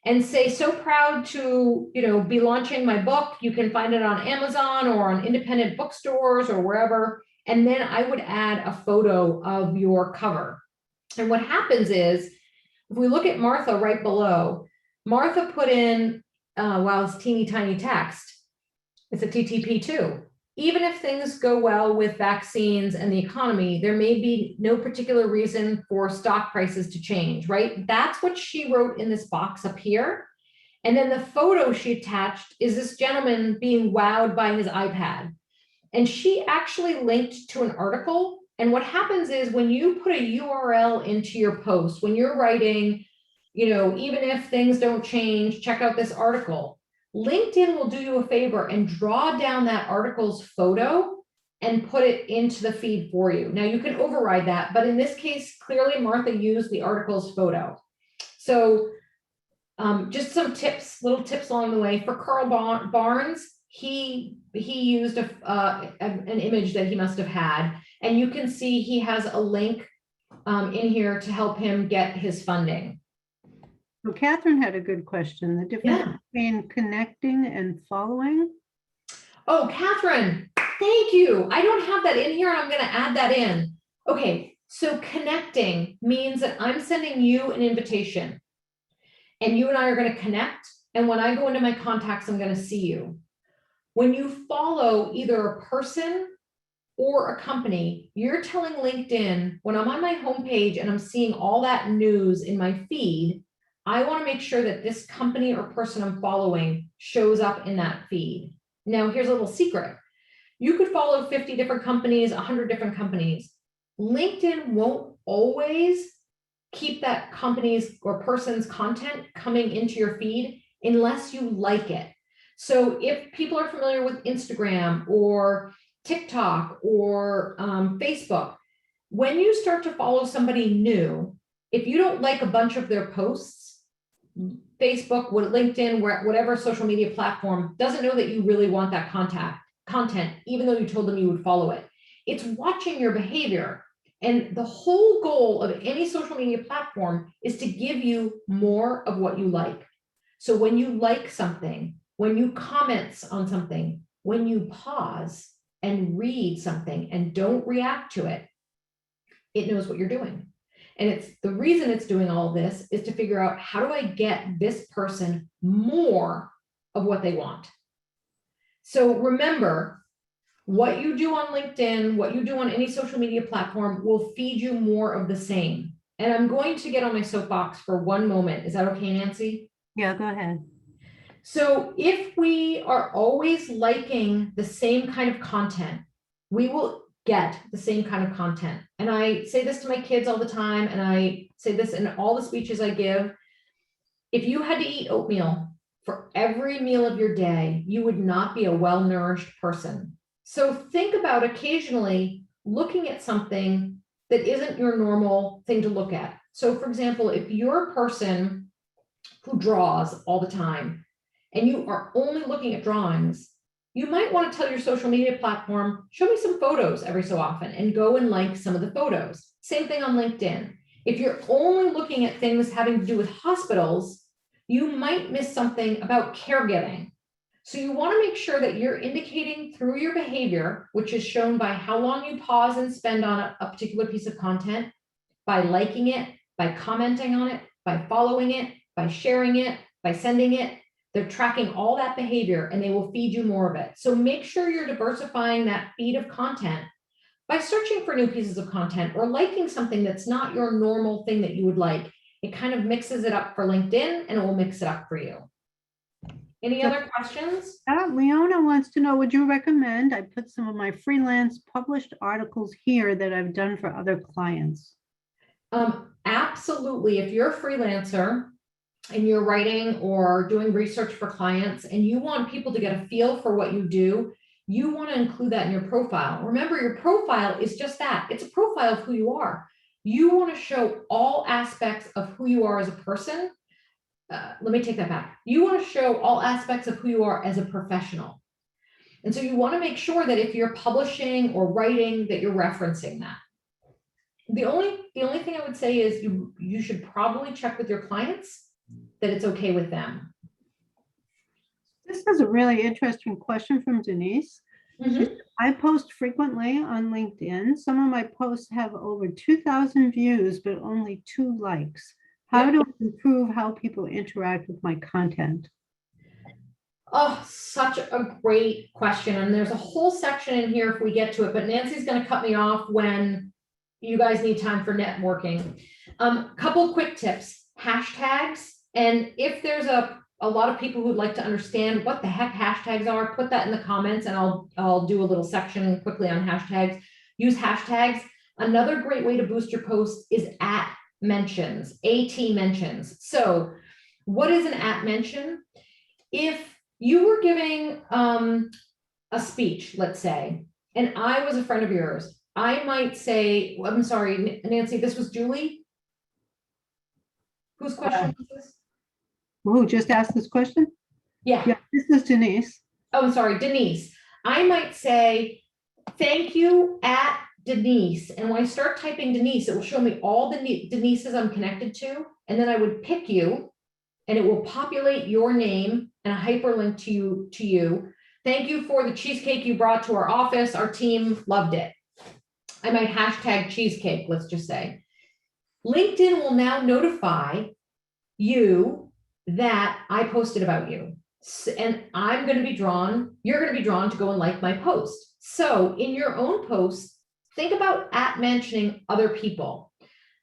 [SPEAKER 1] and say, so proud to, be launching my book. You can find it on Amazon or on independent bookstores or wherever. And then I would add a photo of your cover. And what happens is, if we look at Martha right below, Martha put in, wow, it's teeny tiny text. It's a TTP too. Even if things go well with vaccines and the economy, there may be no particular reason for stock prices to change, right? That's what she wrote in this box up here. And then the photo she attached is this gentleman being wowed by his iPad. And she actually linked to an article. And what happens is when you put a URL into your post, when you're writing, even if things don't change, check out this article. LinkedIn will do you a favor and draw down that article's photo and put it into the feed for you. Now you can override that, but in this case, clearly Martha used the article's photo. So just some tips, little tips along the way. For Carl Barnes, he used an image that he must have had, and you can see he has a link in here to help him get his funding.
[SPEAKER 2] Well, Catherine had a good question. The difference between connecting and following.
[SPEAKER 1] Oh, Catherine, thank you. I don't have that in here and I'm going to add that in. Okay, so connecting means that I'm sending you an invitation and you and I are going to connect. And when I go into my contacts, I'm going to see you. When you follow either a person or a company, you're telling LinkedIn, when I'm on my homepage and I'm seeing all that news in my feed, I want to make sure that this company or person I'm following shows up in that feed. Now, here's a little secret. You could follow 50 different companies, 100 different companies. LinkedIn won't always keep that company's or person's content coming into your feed unless you like it. So if people are familiar with Instagram or TikTok or Facebook, when you start to follow somebody new, if you don't like a bunch of their posts, Facebook, LinkedIn, whatever social media platform doesn't know that you really want that content, even though you told them you would follow it. It's watching your behavior. And the whole goal of any social media platform is to give you more of what you like. So when you like something, when you comment on something, when you pause and read something and don't react to it, it knows what you're doing. And it's the reason it's doing all this is to figure out, how do I get this person more of what they want? So remember, what you do on LinkedIn, what you do on any social media platform will feed you more of the same. And I'm going to get on my soapbox for one moment. Is that okay, Nancy?
[SPEAKER 2] Yeah, go ahead.
[SPEAKER 1] So if we are always liking the same kind of content, we will get the same kind of content. And I say this to my kids all the time, and I say this in all the speeches I give. If you had to eat oatmeal for every meal of your day, you would not be a well-nourished person. So think about occasionally looking at something that isn't your normal thing to look at. So for example, if you're a person who draws all the time and you are only looking at drawings, you might want to tell your social media platform, show me some photos every so often, and go and like some of the photos. Same thing on LinkedIn. If you're only looking at things having to do with hospitals, you might miss something about caregiving. So you want to make sure that you're indicating through your behavior, which is shown by how long you pause and spend on a particular piece of content, by liking it, by commenting on it, by following it, by sharing it, by sending it. They're tracking all that behavior and they will feed you more of it. So make sure you're diversifying that feed of content by searching for new pieces of content or liking something that's not your normal thing that you would like. It kind of mixes it up for LinkedIn and it will mix it up for you. Any other questions?
[SPEAKER 2] Leona wants to know, would you recommend I put some of my freelance published articles here that I've done for other clients?
[SPEAKER 1] Absolutely. If you're a freelancer and you're writing or doing research for clients and you want people to get a feel for what you do, you want to include that in your profile. Remember, your profile is just that. It's a profile of who you are. You want to show all aspects of who you are as a person. Let me take that back. You want to show all aspects of who you are as a professional. And so you want to make sure that if you're publishing or writing, that you're referencing that. The only thing I would say is you should probably check with your clients that it's okay with them.
[SPEAKER 2] This is a really interesting question from Denise.
[SPEAKER 1] Mm-hmm.
[SPEAKER 2] I post frequently on LinkedIn. Some of my posts have over 2,000 views, but only 2 likes. How do I improve how people interact with my content?
[SPEAKER 1] Oh, such a great question. And there's a whole section in here if we get to it, but Nancy's going to cut me off when you guys need time for networking. Couple quick tips, hashtags. And if there's a lot of people who'd like to understand what the heck hashtags are, put that in the comments and I'll do a little section quickly on hashtags. Use hashtags. Another great way to boost your posts is @mentions, AT mentions. So what is an @mention? If you were giving a speech, let's say, and I was a friend of yours, I might say, I'm sorry, Nancy, this was Julie? Whose question was this?
[SPEAKER 2] Who just asked this question?
[SPEAKER 1] Yeah.
[SPEAKER 2] This is Denise.
[SPEAKER 1] Oh, I'm sorry, Denise. I might say, thank you @Denise. And when I start typing Denise, it will show me all the Denises I'm connected to. And then I would pick you and it will populate your name and a hyperlink to you. Thank you for the cheesecake you brought to our office. Our team loved it. I might hashtag cheesecake, let's just say. LinkedIn will now notify you that I posted about you. And I'm going to be drawn, you're going to be drawn to go and like my post. So in your own post, think about mentioning other people.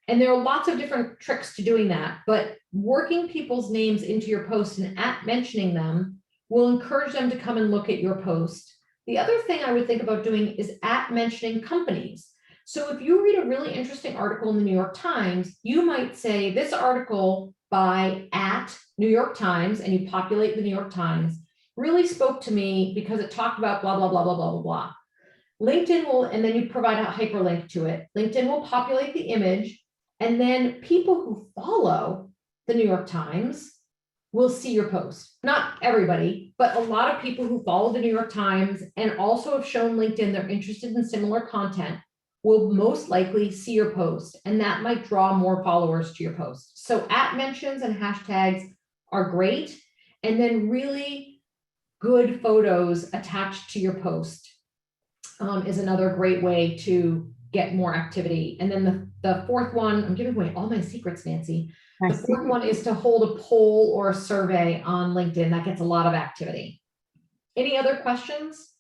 [SPEAKER 1] And there are lots of different tricks to doing that, but working people's names into your post and mentioning them will encourage them to come and look at your post. The other thing I would think about doing is mentioning companies. So if you read a really interesting article in the New York Times, you might say this article by @New York Times, and you populate the New York Times, really spoke to me because it talked about blah, blah, blah, blah, blah, blah, blah. LinkedIn will, and then you provide a hyperlink to it. LinkedIn will populate the image, and then people who follow the New York Times will see your post. Not everybody, but a lot of people who follow the New York Times and also have shown LinkedIn they're interested in similar content will most likely see your post, and that might draw more followers to your post. So @mentions and hashtags are great, and then really good photos attached to your post is another great way to get more activity. And then the fourth one, I'm giving away all my secrets, Nancy. The fourth one is to hold a poll or a survey on LinkedIn. That gets a lot of activity. Any other questions?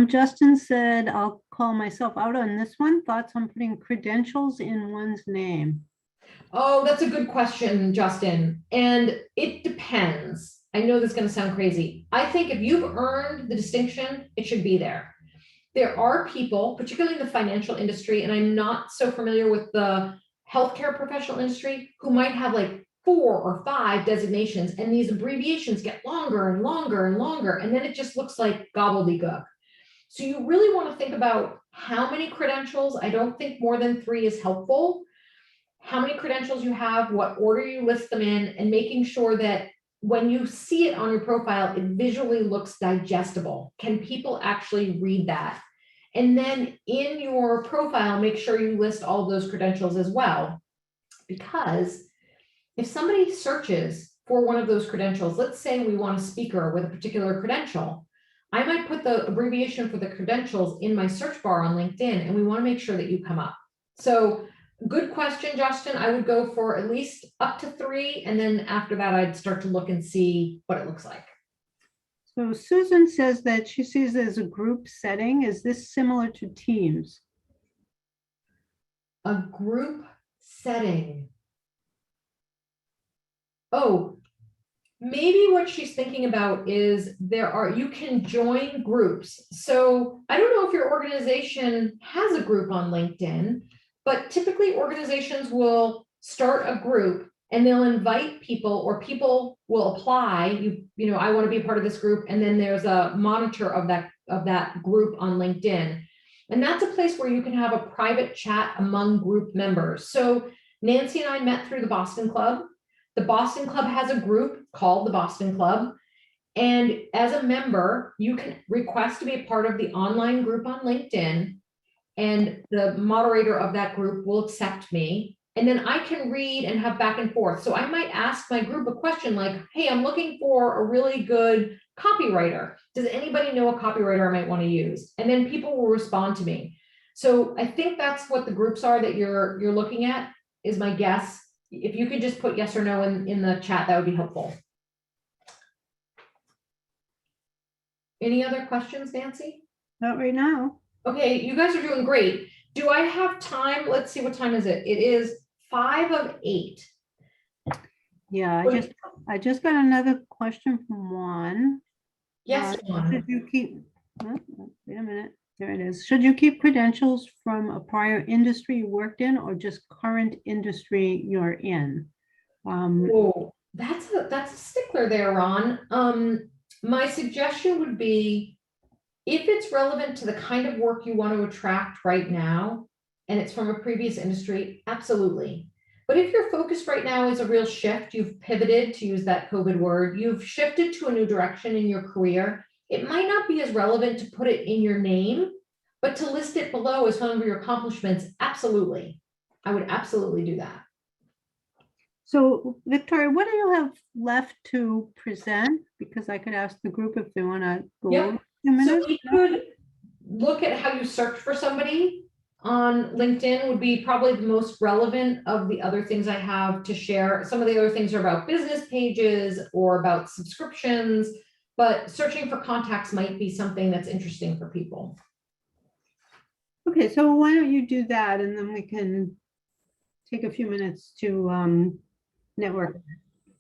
[SPEAKER 2] Justin said, I'll call myself out on this one. Thoughts on putting credentials in one's name?
[SPEAKER 1] Oh, that's a good question, Justin. And it depends. I know this is going to sound crazy. I think if you've earned the distinction, it should be there. There are people, particularly in the financial industry, and I'm not so familiar with the healthcare professional industry, who might have like 4 or 5 designations, and these abbreviations get longer and longer and longer, and then it just looks like gobbledygook. So you really want to think about how many credentials. I don't think more than 3 is helpful. How many credentials you have, what order you list them in, and making sure that when you see it on your profile, it visually looks digestible. Can people actually read that? And then in your profile, make sure you list all of those credentials as well. Because if somebody searches for one of those credentials, let's say we want a speaker with a particular credential, I might put the abbreviation for the credentials in my search bar on LinkedIn, and we want to make sure that you come up. So good question, Justin. I would go for at least up to 3. And then after that, I'd start to look and see what it looks like.
[SPEAKER 2] So Susan says that she sees it as a group setting. Is this similar to Teams?
[SPEAKER 1] A group setting. Oh, maybe what she's thinking about is you can join groups. So I don't know if your organization has a group on LinkedIn, but typically organizations will start a group and they'll invite people, or people will apply. You know, I want to be a part of this group, and then there's a monitor of that group on LinkedIn. And that's a place where you can have a private chat among group members. So Nancy and I met through the Boston Club. The Boston Club has a group called the Boston Club. And as a member, you can request to be a part of the online group on LinkedIn, and the moderator of that group will accept me. And then I can read and have back and forth. So I might ask my group a question like, hey, I'm looking for a really good copywriter. Does anybody know a copywriter I might want to use? And then people will respond to me. So I think that's what the groups are that you're looking at, is my guess. If you could just put yes or no in the chat, that would be helpful. Any other questions, Nancy?
[SPEAKER 2] Not right now.
[SPEAKER 1] Okay, you guys are doing great. Do I have time? Let's see, what time is it? It is 5 of 8.
[SPEAKER 2] Yeah, I just got another question from Juan.
[SPEAKER 1] Yes, Juan.
[SPEAKER 2] Should you keep, wait a minute, there it is. Should you keep credentials from a prior industry you worked in, or just current industry you're in?
[SPEAKER 1] Oh, that's a stickler there, Ron. My suggestion would be, if it's relevant to the kind of work you want to attract right now, and it's from a previous industry, absolutely. But if your focus right now is a real shift, you've pivoted, to use that COVID word, you've shifted to a new direction in your career, it might not be as relevant to put it in your name, but to list it below as one of your accomplishments, absolutely. I would absolutely do that.
[SPEAKER 2] So Victoria, what do you have left to present? Because I could ask the group if they want to go.
[SPEAKER 1] Yep. So we could look at how you search for somebody on LinkedIn would be probably the most relevant of the other things I have to share. Some of the other things are about business pages or about subscriptions, but searching for contacts might be something that's interesting for people.
[SPEAKER 2] Okay, so why don't you do that and then we can take a few minutes to network.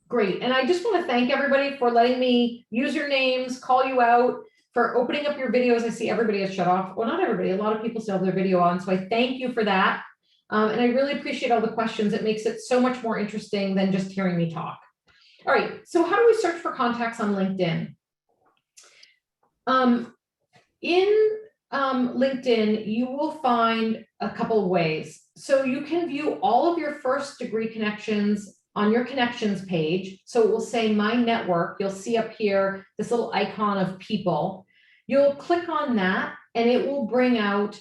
[SPEAKER 1] Great. And I just want to thank everybody for letting me use your names, call you out, for opening up your videos. I see everybody has shut off. Well, not everybody. A lot of people still have their video on. So I thank you for that. And I really appreciate all the questions. It makes it so much more interesting than just hearing me talk. All right. So how do we search for contacts on LinkedIn? In LinkedIn, you will find a couple of ways. So you can view all of your first degree connections on your connections page. So it will say my network. You'll see up here this little icon of people. You'll click on that and it will bring out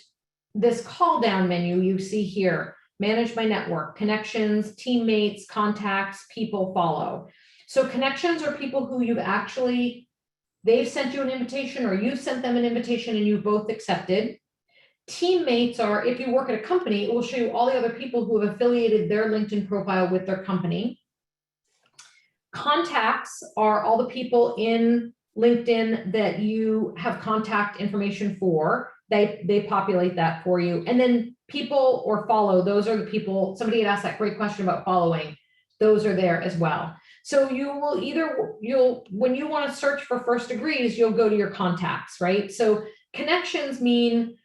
[SPEAKER 1] this call down menu you see here. Manage my network, connections, teammates, contacts, people, follow. So connections are people who you've actually, they've sent you an invitation or you've sent them an invitation and you both accepted. Teammates are, if you work at a company, it will show you all the other people who have affiliated their LinkedIn profile with their company. Contacts are all the people in LinkedIn that you have contact information for. They populate that for you. And then people or follow, those are the people, somebody had asked that great question about following. Those are there as well. So you will either, when you want to search for first degrees, you'll go to your contacts, right? So connections mean,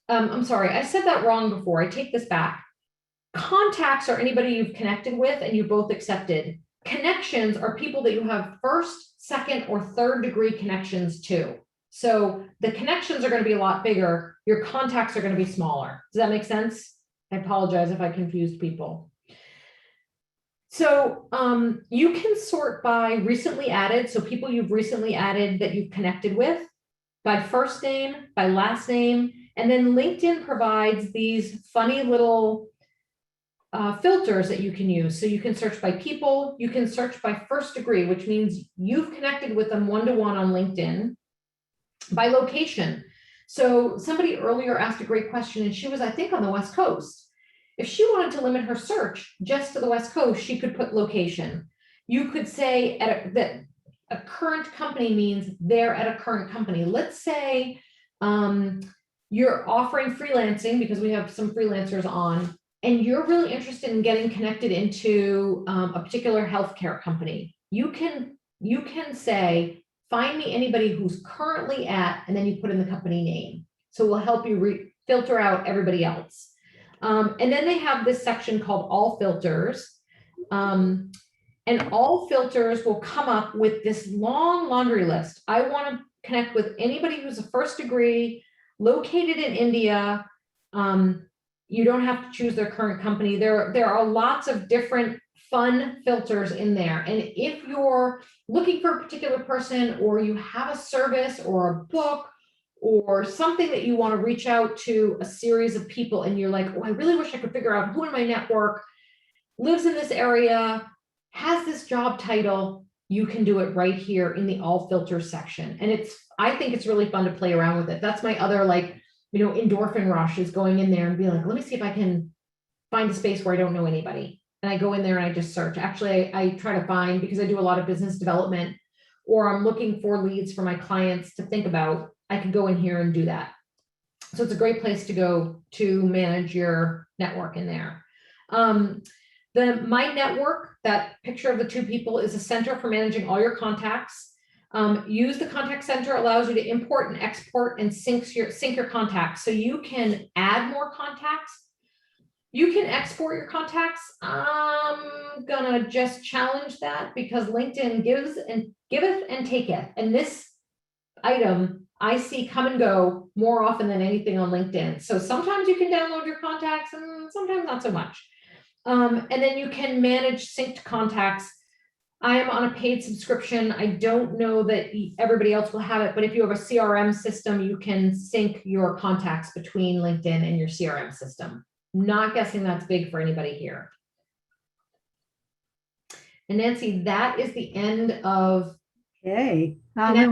[SPEAKER 1] I'm sorry, I said that wrong before. I take this back. Contacts are anybody you've connected with and you both accepted. Connections are people that you have first, second, or third degree connections to. So the connections are going to be a lot bigger. Your contacts are going to be smaller. Does that make sense? I apologize if I confused people. So you can sort by recently added. So people you've recently added that you've connected with, by first name, by last name. And then LinkedIn provides these funny little filters that you can use. So you can search by people, you can search by first degree, which means you've connected with them one-to-one on LinkedIn, by location. So somebody earlier asked a great question and she was, I think, on the West Coast. If she wanted to limit her search just to the West Coast, she could put location. You could say that a current company means they're at a current company. Let's say you're offering freelancing because we have some freelancers on, and you're really interested in getting connected into a particular healthcare company. You can say, find me anybody who's currently at, and then you put in the company name. So we'll help you filter out everybody else. And then they have this section called all filters. And all filters will come up with this long laundry list. I want to connect with anybody who's a first degree, located in India. You don't have to choose their current company. There are lots of different fun filters in there. And if you're looking for a particular person, or you have a service or a book or something that you want to reach out to a series of people, and you're like, oh, I really wish I could figure out who in my network lives in this area, has this job title, you can do it right here in the all filters section. And I think it's really fun to play around with it. That's my other, endorphin rush, is going in there and being like, let me see if I can find a space where I don't know anybody. And I go in there and I just search. Actually, I try to find, because I do a lot of business development, or I'm looking for leads for my clients to think about, I can go in here and do that. So it's a great place to go to manage your network in there. The My Network, that picture of the two people, is a center for managing all your contacts. Use the contact center, allows you to import and export and sync your contacts. So you can add more contacts. You can export your contacts. I'm gonna just challenge that, because LinkedIn giveth and taketh. And this item I see come and go more often than anything on LinkedIn. So sometimes you can download your contacts and sometimes not so much. And then you can manage synced contacts. I am on a paid subscription. I don't know that everybody else will have it, but if you have a CRM system, you can sync your contacts between LinkedIn and your CRM system. Not guessing that's big for anybody here. And Nancy, that is the end of.
[SPEAKER 2] Okay. There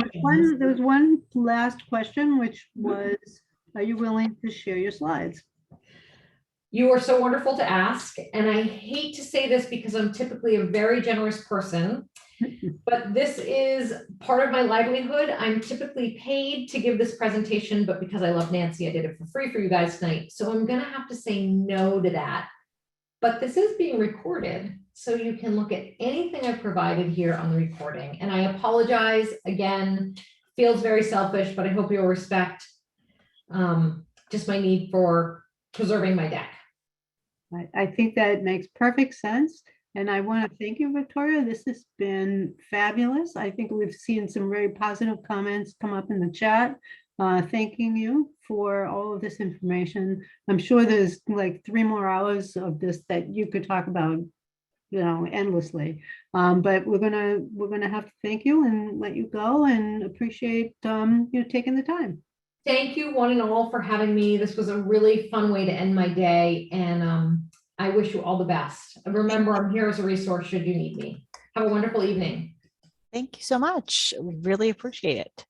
[SPEAKER 2] was one last question, which was, are you willing to share your slides?
[SPEAKER 1] You are so wonderful to ask, and I hate to say this because I'm typically a very generous person, but this is part of my livelihood. I'm typically paid to give this presentation, but because I love Nancy, I did it for free for you guys tonight. So I'm gonna have to say no to that. But this is being recorded, so you can look at anything I've provided here on the recording. And I apologize again, feels very selfish, but I hope you'll respect just my need for preserving my deck.
[SPEAKER 2] I think that makes perfect sense. And I want to thank you, Victoria. This has been fabulous. I think we've seen some very positive comments come up in the chat, thanking you for all of this information. I'm sure there's like 3 more hours of this that you could talk about, you know, endlessly. But we're gonna have to thank you and let you go, and appreciate you taking the time.
[SPEAKER 1] Thank you one and all for having me. This was a really fun way to end my day, and I wish you all the best. Remember, I'm here as a resource should you need me. Have a wonderful evening.
[SPEAKER 3] Thank you so much. We really appreciate it.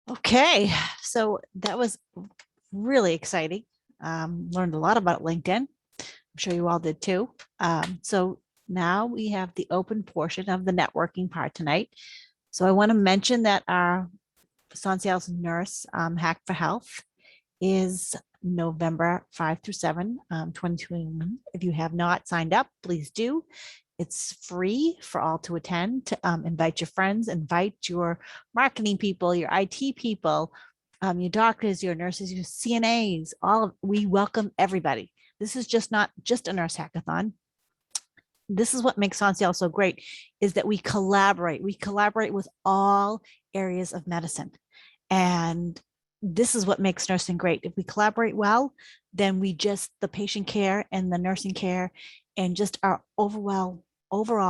[SPEAKER 3] Okay, so that was really exciting. Learned a lot about LinkedIn. I'm sure you all did too. So now we have the open portion of the networking part tonight. So I want to mention that our SONSIEL's Nurse Hack for Health is November 5 through 7, 2021. If you have not signed up, please do. It's free for all to attend. Invite your friends, invite your marketing people, your IT people, your doctors, your nurses, your CNAs, we welcome everybody. This is just not just a nurse hackathon. This is what makes SONSIEL so great, is that we collaborate. We collaborate with all areas of medicine. And this is what makes nursing great. If we collaborate well, then the patient care and the nursing care and just our overall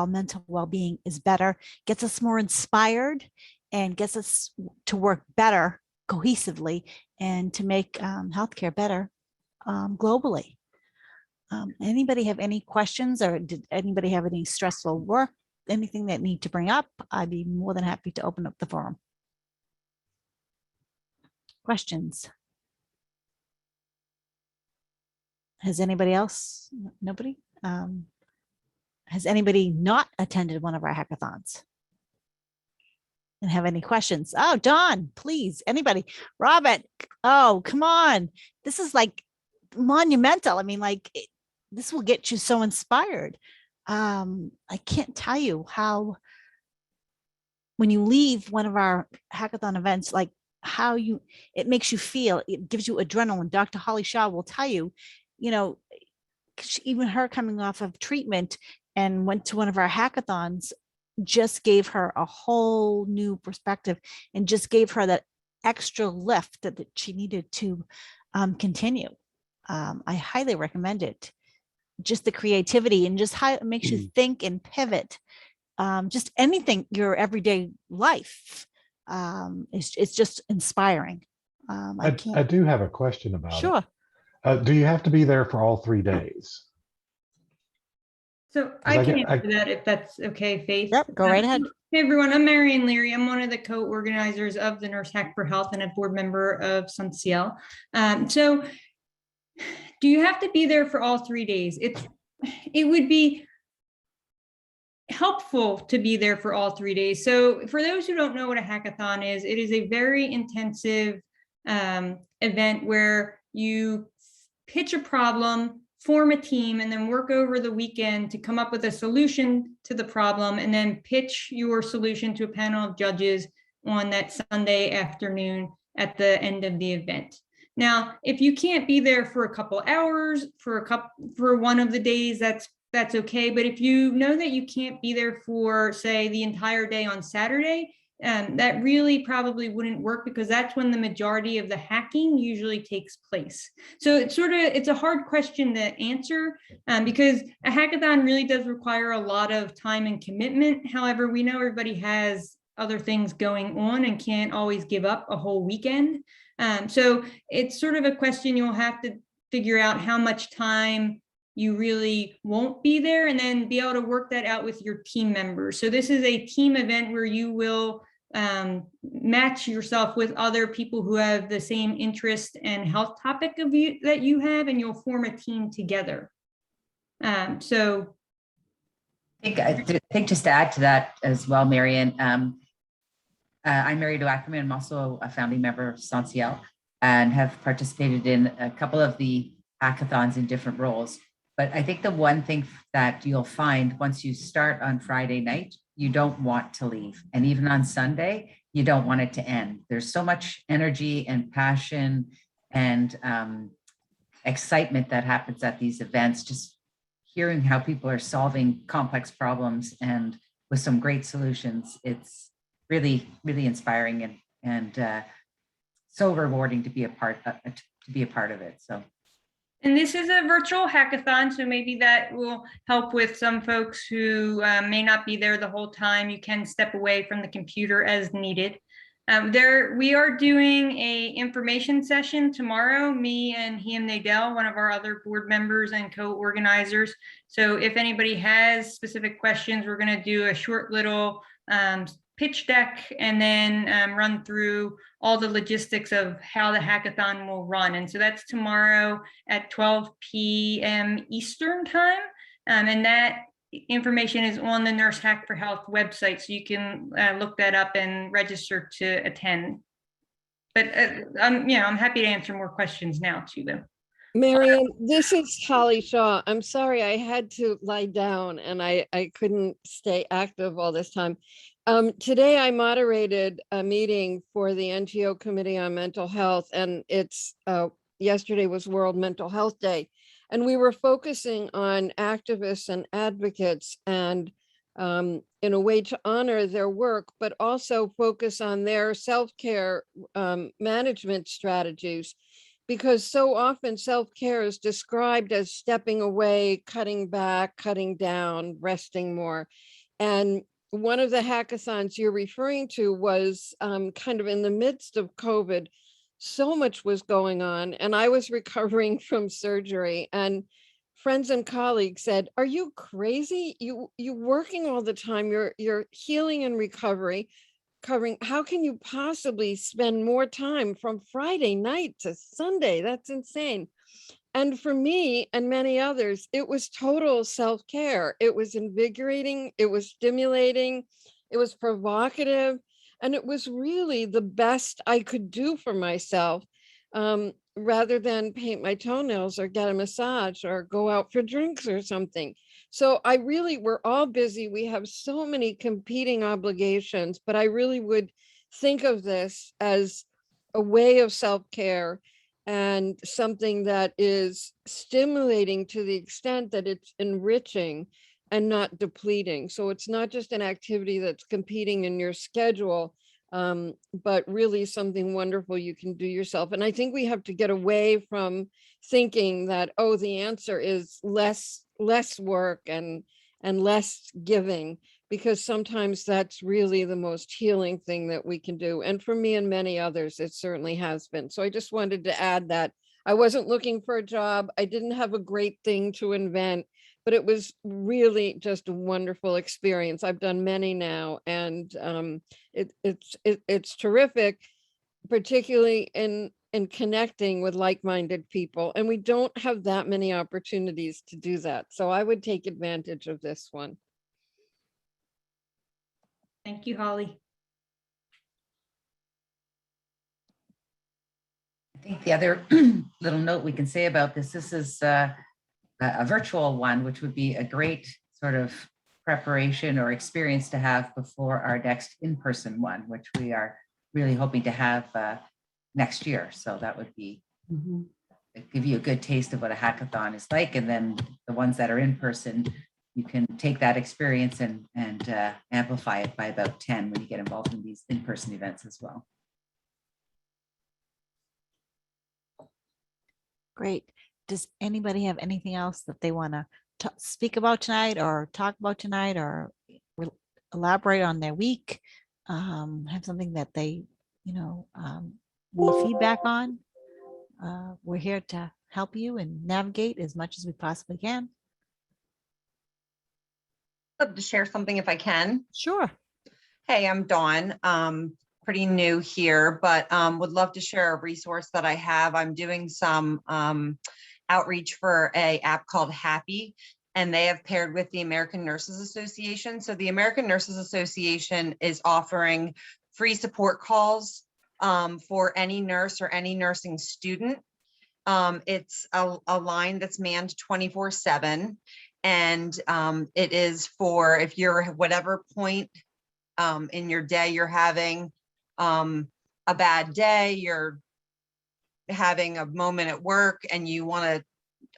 [SPEAKER 3] mental well-being is better, gets us more inspired, and gets us to work better cohesively and to make healthcare better globally. Anybody have any questions, or did anybody have any stressful work, anything that need to bring up? I'd be more than happy to open up the forum. Questions? Has anybody else? Nobody? Has anybody not attended one of our hackathons and have any questions? Oh, Dawn, please, anybody? Robert, oh, come on. This is like monumental. I mean, like, this will get you so inspired. I can't tell you how, when you leave one of our hackathon events, like how it makes you feel. It gives you adrenaline. Dr. Holly Shaw will tell you, you know, even her coming off of treatment and went to one of our hackathons just gave her a whole new perspective and just gave her that extra lift that she needed to continue. I highly recommend it. Just the creativity and just how it makes you think and pivot. Just anything, your everyday life. It's just inspiring.
[SPEAKER 5] I do have a question about
[SPEAKER 3] Sure.
[SPEAKER 5] it. Do you have to be there for all 3 days?
[SPEAKER 6] So I can answer that if that's okay, Faith.
[SPEAKER 3] Yep, go right ahead.
[SPEAKER 6] Hey everyone, I'm Marion Leary. I'm one of the co-organizers of the Nurse Hack for Health and a board member of SONSIEL. So do you have to be there for all 3 days? It would be helpful to be there for all 3 days. So for those who don't know what a hackathon is, it is a very intensive event where you pitch a problem, form a team, and then work over the weekend to come up with a solution to the problem, and then pitch your solution to a panel of judges on that Sunday afternoon at the end of the event. Now, if you can't be there for a couple hours for one of the days, that's okay. But if you know that you can't be there for, say, the entire day on Saturday, that really probably wouldn't work, because that's when the majority of the hacking usually takes place. So it's a hard question to answer, because a hackathon really does require a lot of time and commitment. However, we know everybody has other things going on and can't always give up a whole weekend. So it's sort of a question you'll have to figure out how much time you really won't be there, and then be able to work that out with your team members. So this is a team event where you will match yourself with other people who have the same interest and health topic of you that you have, and you'll form a team together. So
[SPEAKER 7] I think just to add to that as well, Marian, I'm Mary Do Ackerman. I'm also a founding member of SONSIEL and have participated in a couple of the hackathons in different roles. But I think the one thing that you'll find once you start on Friday night, you don't want to leave. And even on Sunday, you don't want it to end. There's so much energy and passion and excitement that happens at these events, just hearing how people are solving complex problems and with some great solutions. It's really, really inspiring and so rewarding to be a part of it. So.
[SPEAKER 6] And this is a virtual hackathon, so maybe that will help with some folks who may not be there the whole time. You can step away from the computer as needed. We are doing a information session tomorrow, me and Hiam Nadell, one of our other board members and co-organizers. So if anybody has specific questions, we're going to do a short little pitch deck and then run through all the logistics of how the hackathon will run. And so that's tomorrow at 12 p.m. Eastern time. And that information is on the Nurse Hack for Health website. So you can look that up and register to attend. But I'm happy to answer more questions now too, though.
[SPEAKER 8] Marian, this is Holly Shaw. I'm sorry, I had to lie down and I couldn't stay active all this time. Today I moderated a meeting for the NGO Committee on Mental Health, and yesterday was World Mental Health Day. And we were focusing on activists and advocates and in a way to honor their work, but also focus on their self-care management strategies. Because so often self-care is described as stepping away, cutting back, cutting down, resting more. And one of the hackathons you're referring to was kind of in the midst of COVID. So much was going on and I was recovering from surgery, and friends and colleagues said, "Are you crazy? You working all the time, you're healing and recovering. How can you possibly spend more time from Friday night to Sunday? That's insane." And for me and many others, it was total self-care. It was invigorating, it was stimulating, it was provocative, and it was really the best I could do for myself, rather than paint my toenails or get a massage or go out for drinks or something. So we're all busy. We have so many competing obligations, but I really would think of this as a way of self-care and something that is stimulating to the extent that it's enriching and not depleting. So it's not just an activity that's competing in your schedule, but really something wonderful you can do yourself. And I think we have to get away from thinking that, oh, the answer is less work and less giving, because sometimes that's really the most healing thing that we can do. And for me and many others, it certainly has been. So I just wanted to add that I wasn't looking for a job. I didn't have a great thing to invent, but it was really just a wonderful experience. I've done many now, and it's terrific, particularly in connecting with like-minded people. And we don't have that many opportunities to do that. So I would take advantage of this one.
[SPEAKER 6] Thank you, Holly.
[SPEAKER 7] I think the other little note we can say about this is a virtual one, which would be a great sort of preparation or experience to have before our next in-person one, which we are really hoping to have next year. So that would be give you a good taste of what a hackathon is like. And then the ones that are in person, you can take that experience and amplify it by about 10 when you get involved in these in-person events as well.
[SPEAKER 3] Great. Does anybody have anything else that they want to speak about tonight or talk about tonight, or elaborate on their week? Have something that they, need feedback on? We're here to help you and navigate as much as we possibly can.
[SPEAKER 9] Love to share something if I can.
[SPEAKER 3] Sure.
[SPEAKER 9] Hey, I'm Dawn. Pretty new here, but would love to share a resource that I have. I'm doing some outreach for a app called Happy, and they have paired with the American Nurses Association. So the American Nurses Association is offering free support calls for any nurse or any nursing student. It's a line that's manned 24/7, and it is for if you're whatever point in your day you're having a bad day, you're having a moment at work and you want to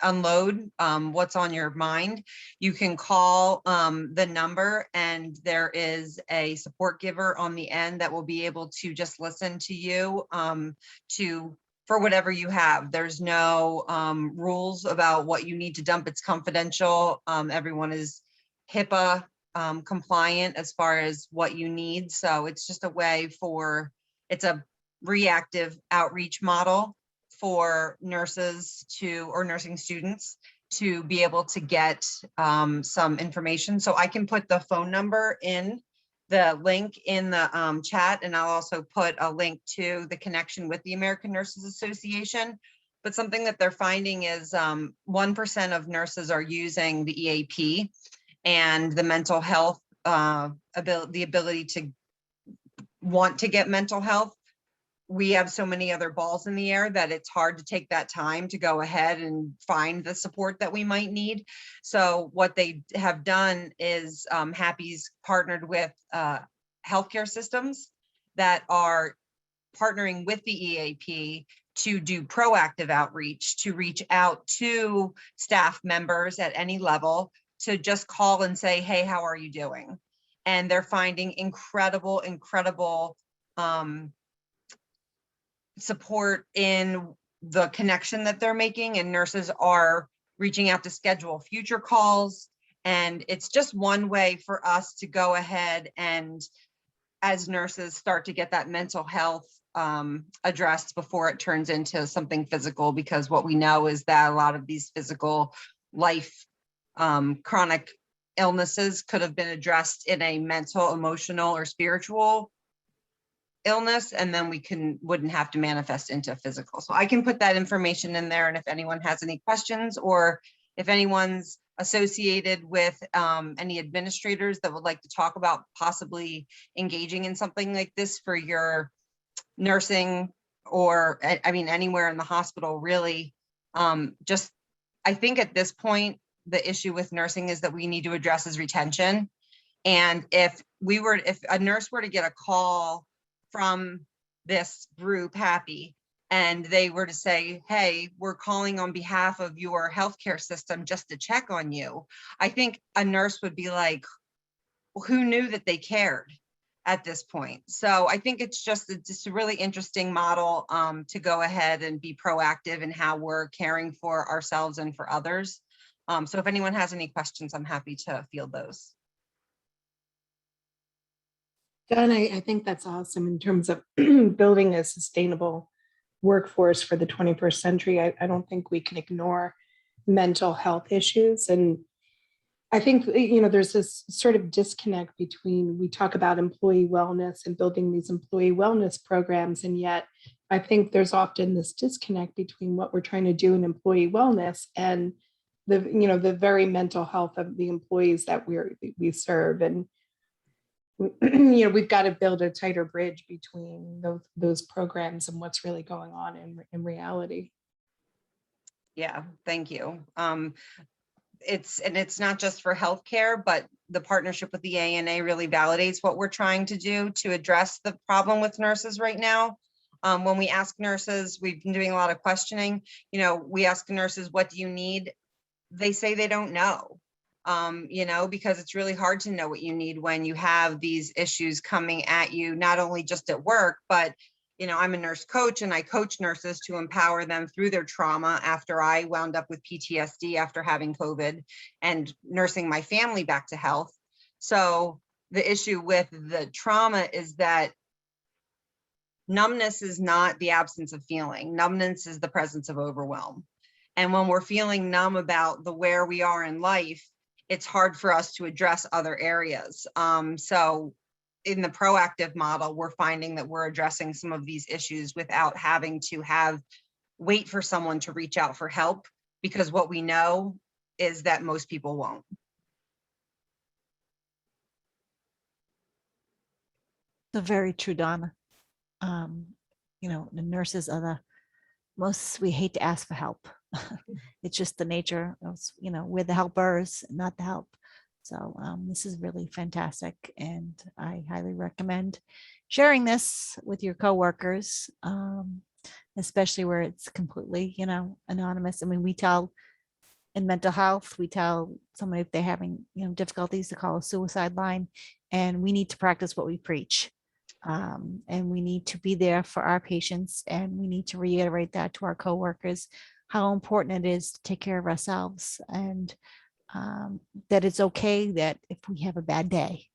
[SPEAKER 9] unload what's on your mind, you can call the number, and there is a support giver on the end that will be able to just listen to you for whatever you have. There's no rules about what you need to dump. It's confidential. Everyone is HIPAA compliant as far as what you need. So it's just a way it's a reactive outreach model for nurses or nursing students to be able to get some information. So I can put the phone number in the link in the chat, and I'll also put a link to the connection with the American Nurses Association. But something that they're finding is 1% of nurses are using the EAP, and the mental health, the ability to want to get mental health. We have so many other balls in the air that it's hard to take that time to go ahead and find the support that we might need. So what they have done is Happy's partnered with healthcare systems that are partnering with the EAP to do proactive outreach, to reach out to staff members at any level, to just call and say, hey, how are you doing? And they're finding incredible support in the connection that they're making, and nurses are reaching out to schedule future calls. And it's just one way for us to go ahead and, as nurses, start to get that mental health addressed before it turns into something physical, because what we know is that a lot of these physical life chronic illnesses could have been addressed in a mental, emotional, or spiritual illness, and then we wouldn't have to manifest into physical. So I can put that information in there, and if anyone has any questions, or if anyone's associated with any administrators that would like to talk about possibly engaging in something like this for your nursing, or I mean anywhere in the hospital really, I think at this point the issue with nursing is that we need to address is retention. And if a nurse were to get a call from this group, Happy, and they were to say, hey, we're calling on behalf of your healthcare system just to check on you, I think a nurse would be like, who knew that they cared at this point? So I think it's just a really interesting model to go ahead and be proactive in how we're caring for ourselves and for others. So if anyone has any questions, I'm happy to field those.
[SPEAKER 10] Don, I think that's awesome in terms of building a sustainable workforce for the 21st century. I don't think we can ignore mental health issues. And I think, there's this sort of disconnect between, we talk about employee wellness and building these employee wellness programs. And yet I think there's often this disconnect between what we're trying to do in employee wellness and the very mental health of the employees that we serve. And we've got to build a tighter bridge between those programs and what's really going on in reality.
[SPEAKER 9] Yeah, thank you. It's not just for healthcare, but the partnership with the ANA really validates what we're trying to do to address the problem with nurses right now. When we ask nurses, we've been doing a lot of questioning. We ask nurses, what do you need? They say they don't know. Because it's really hard to know what you need when you have these issues coming at you, not only just at work, but, I'm a nurse coach, and I coach nurses to empower them through their trauma after I wound up with PTSD after having COVID and nursing my family back to health. So the issue with the trauma is that numbness is not the absence of feeling. Numbness is the presence of overwhelm. And when we're feeling numb about where we are in life, it's hard for us to address other areas. So in the proactive model, we're finding that we're addressing some of these issues without having to wait for someone to reach out for help, because what we know is that most people won't.
[SPEAKER 3] So very true, Donna. You know, the nurses are the most, we hate to ask for help. It's just the nature of, you know, we're the helpers, not the help. So this is really fantastic, and I highly recommend sharing this with your coworkers, especially where it's completely, you know, anonymous. I mean, we tell in mental health, we tell somebody if they're having, you know, difficulties to call a suicide line, and we need to practice what we preach. And we need to be there for our patients, and we need to reiterate that to our coworkers, how important it is to take care of ourselves, and that it's okay that if we have a bad day,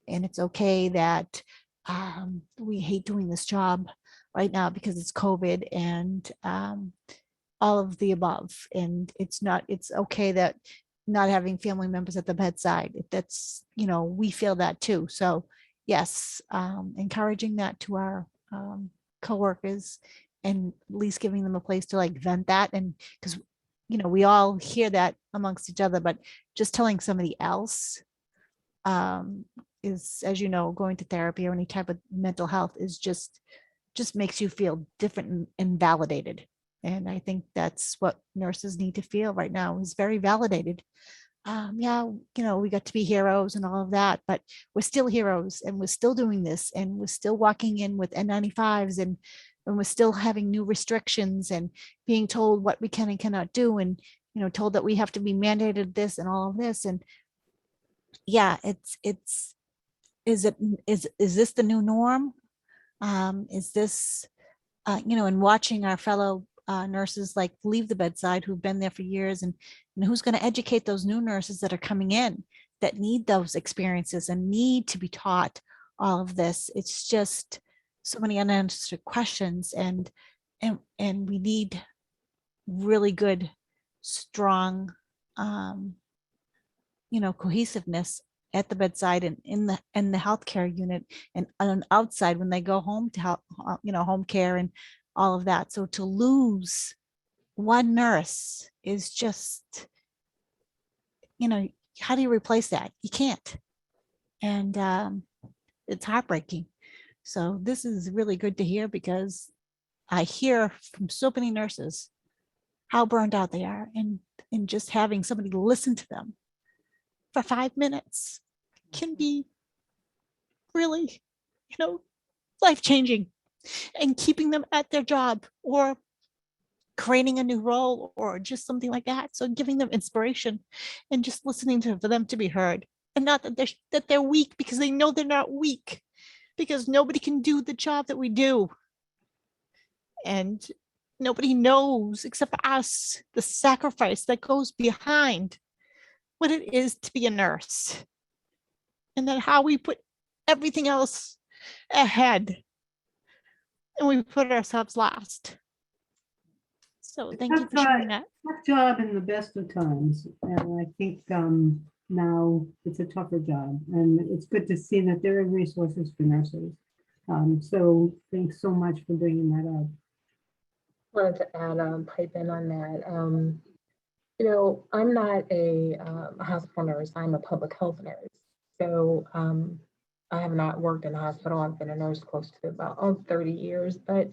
[SPEAKER 3] and it's okay that we hate doing this job right now because it's COVID and all of the above. And it's okay that not having family members at the bedside, if that's, you know, we feel that too. So yes, encouraging that to our coworkers, and at least giving them a place to like vent that. And because, you know, we all hear that amongst each other, but just telling somebody else is, as you know, going to therapy or any type of mental health is just makes you feel different and validated. And I think that's what nurses need to feel right now, is very validated. Yeah, you know, we got to be heroes and all of that, but we're still heroes, and we're still doing this, and we're still walking in with N95s, and we're still having new restrictions and being told what we can and cannot do, and, you know, told that we have to be mandated this and all of this. And yeah, is this the new norm? Is this, you know, and watching our fellow nurses like leave the bedside who've been there for years, and who's going to educate those new nurses that are coming in that need those experiences and need to be taught all of this. It's just so many unanswered questions, and we need really good, strong, you know, cohesiveness at the bedside and in the healthcare unit, and on outside when they go home to help, you know, home care and all of that. So to lose one nurse is just, you know, how do you replace that? You can't. And it's heartbreaking. So this is really good to hear, because I hear from so many nurses how burned out they are, and just having somebody listen to them for 5 minutes can be really, you know, life-changing, and keeping them at their job or creating a new role or just something like that. So giving them inspiration and just listening for them to be heard, and not that they're weak, because they know they're not weak, because nobody can do the job that we do. And nobody knows except for us the sacrifice that goes behind what it is to be a nurse, and then how we put everything else ahead, and we put ourselves last. So thank you for sharing that.
[SPEAKER 2] Tough job in the best of times. And I think now it's a tougher job, and it's good to see that there are resources for nurses. So thanks so much for bringing that up.
[SPEAKER 11] I wanted to add, pipe in on that. You know, I'm not a hospital nurse, I'm a public health nurse. So I have not worked in a hospital. I've been a nurse close to about 30 years, but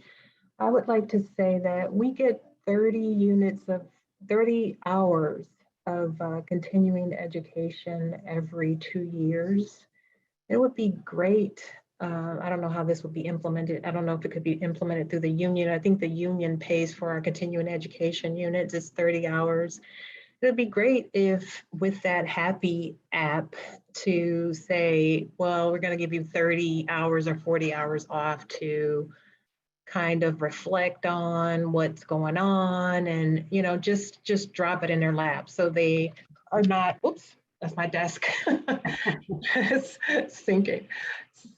[SPEAKER 11] I would like to say that we get 30 hours of continuing education every 2 years. It would be great. I don't know how this would be implemented. I don't know if it could be implemented through the union. I think the union pays for our continuing education units. It's 30 hours. It would be great if with that Happy app to say, well, we're going to give you 30 hours or 40 hours off to kind of reflect on what's going on, and, you know, just drop it in their lap so they are not, oops, that's my desk, it's sinking,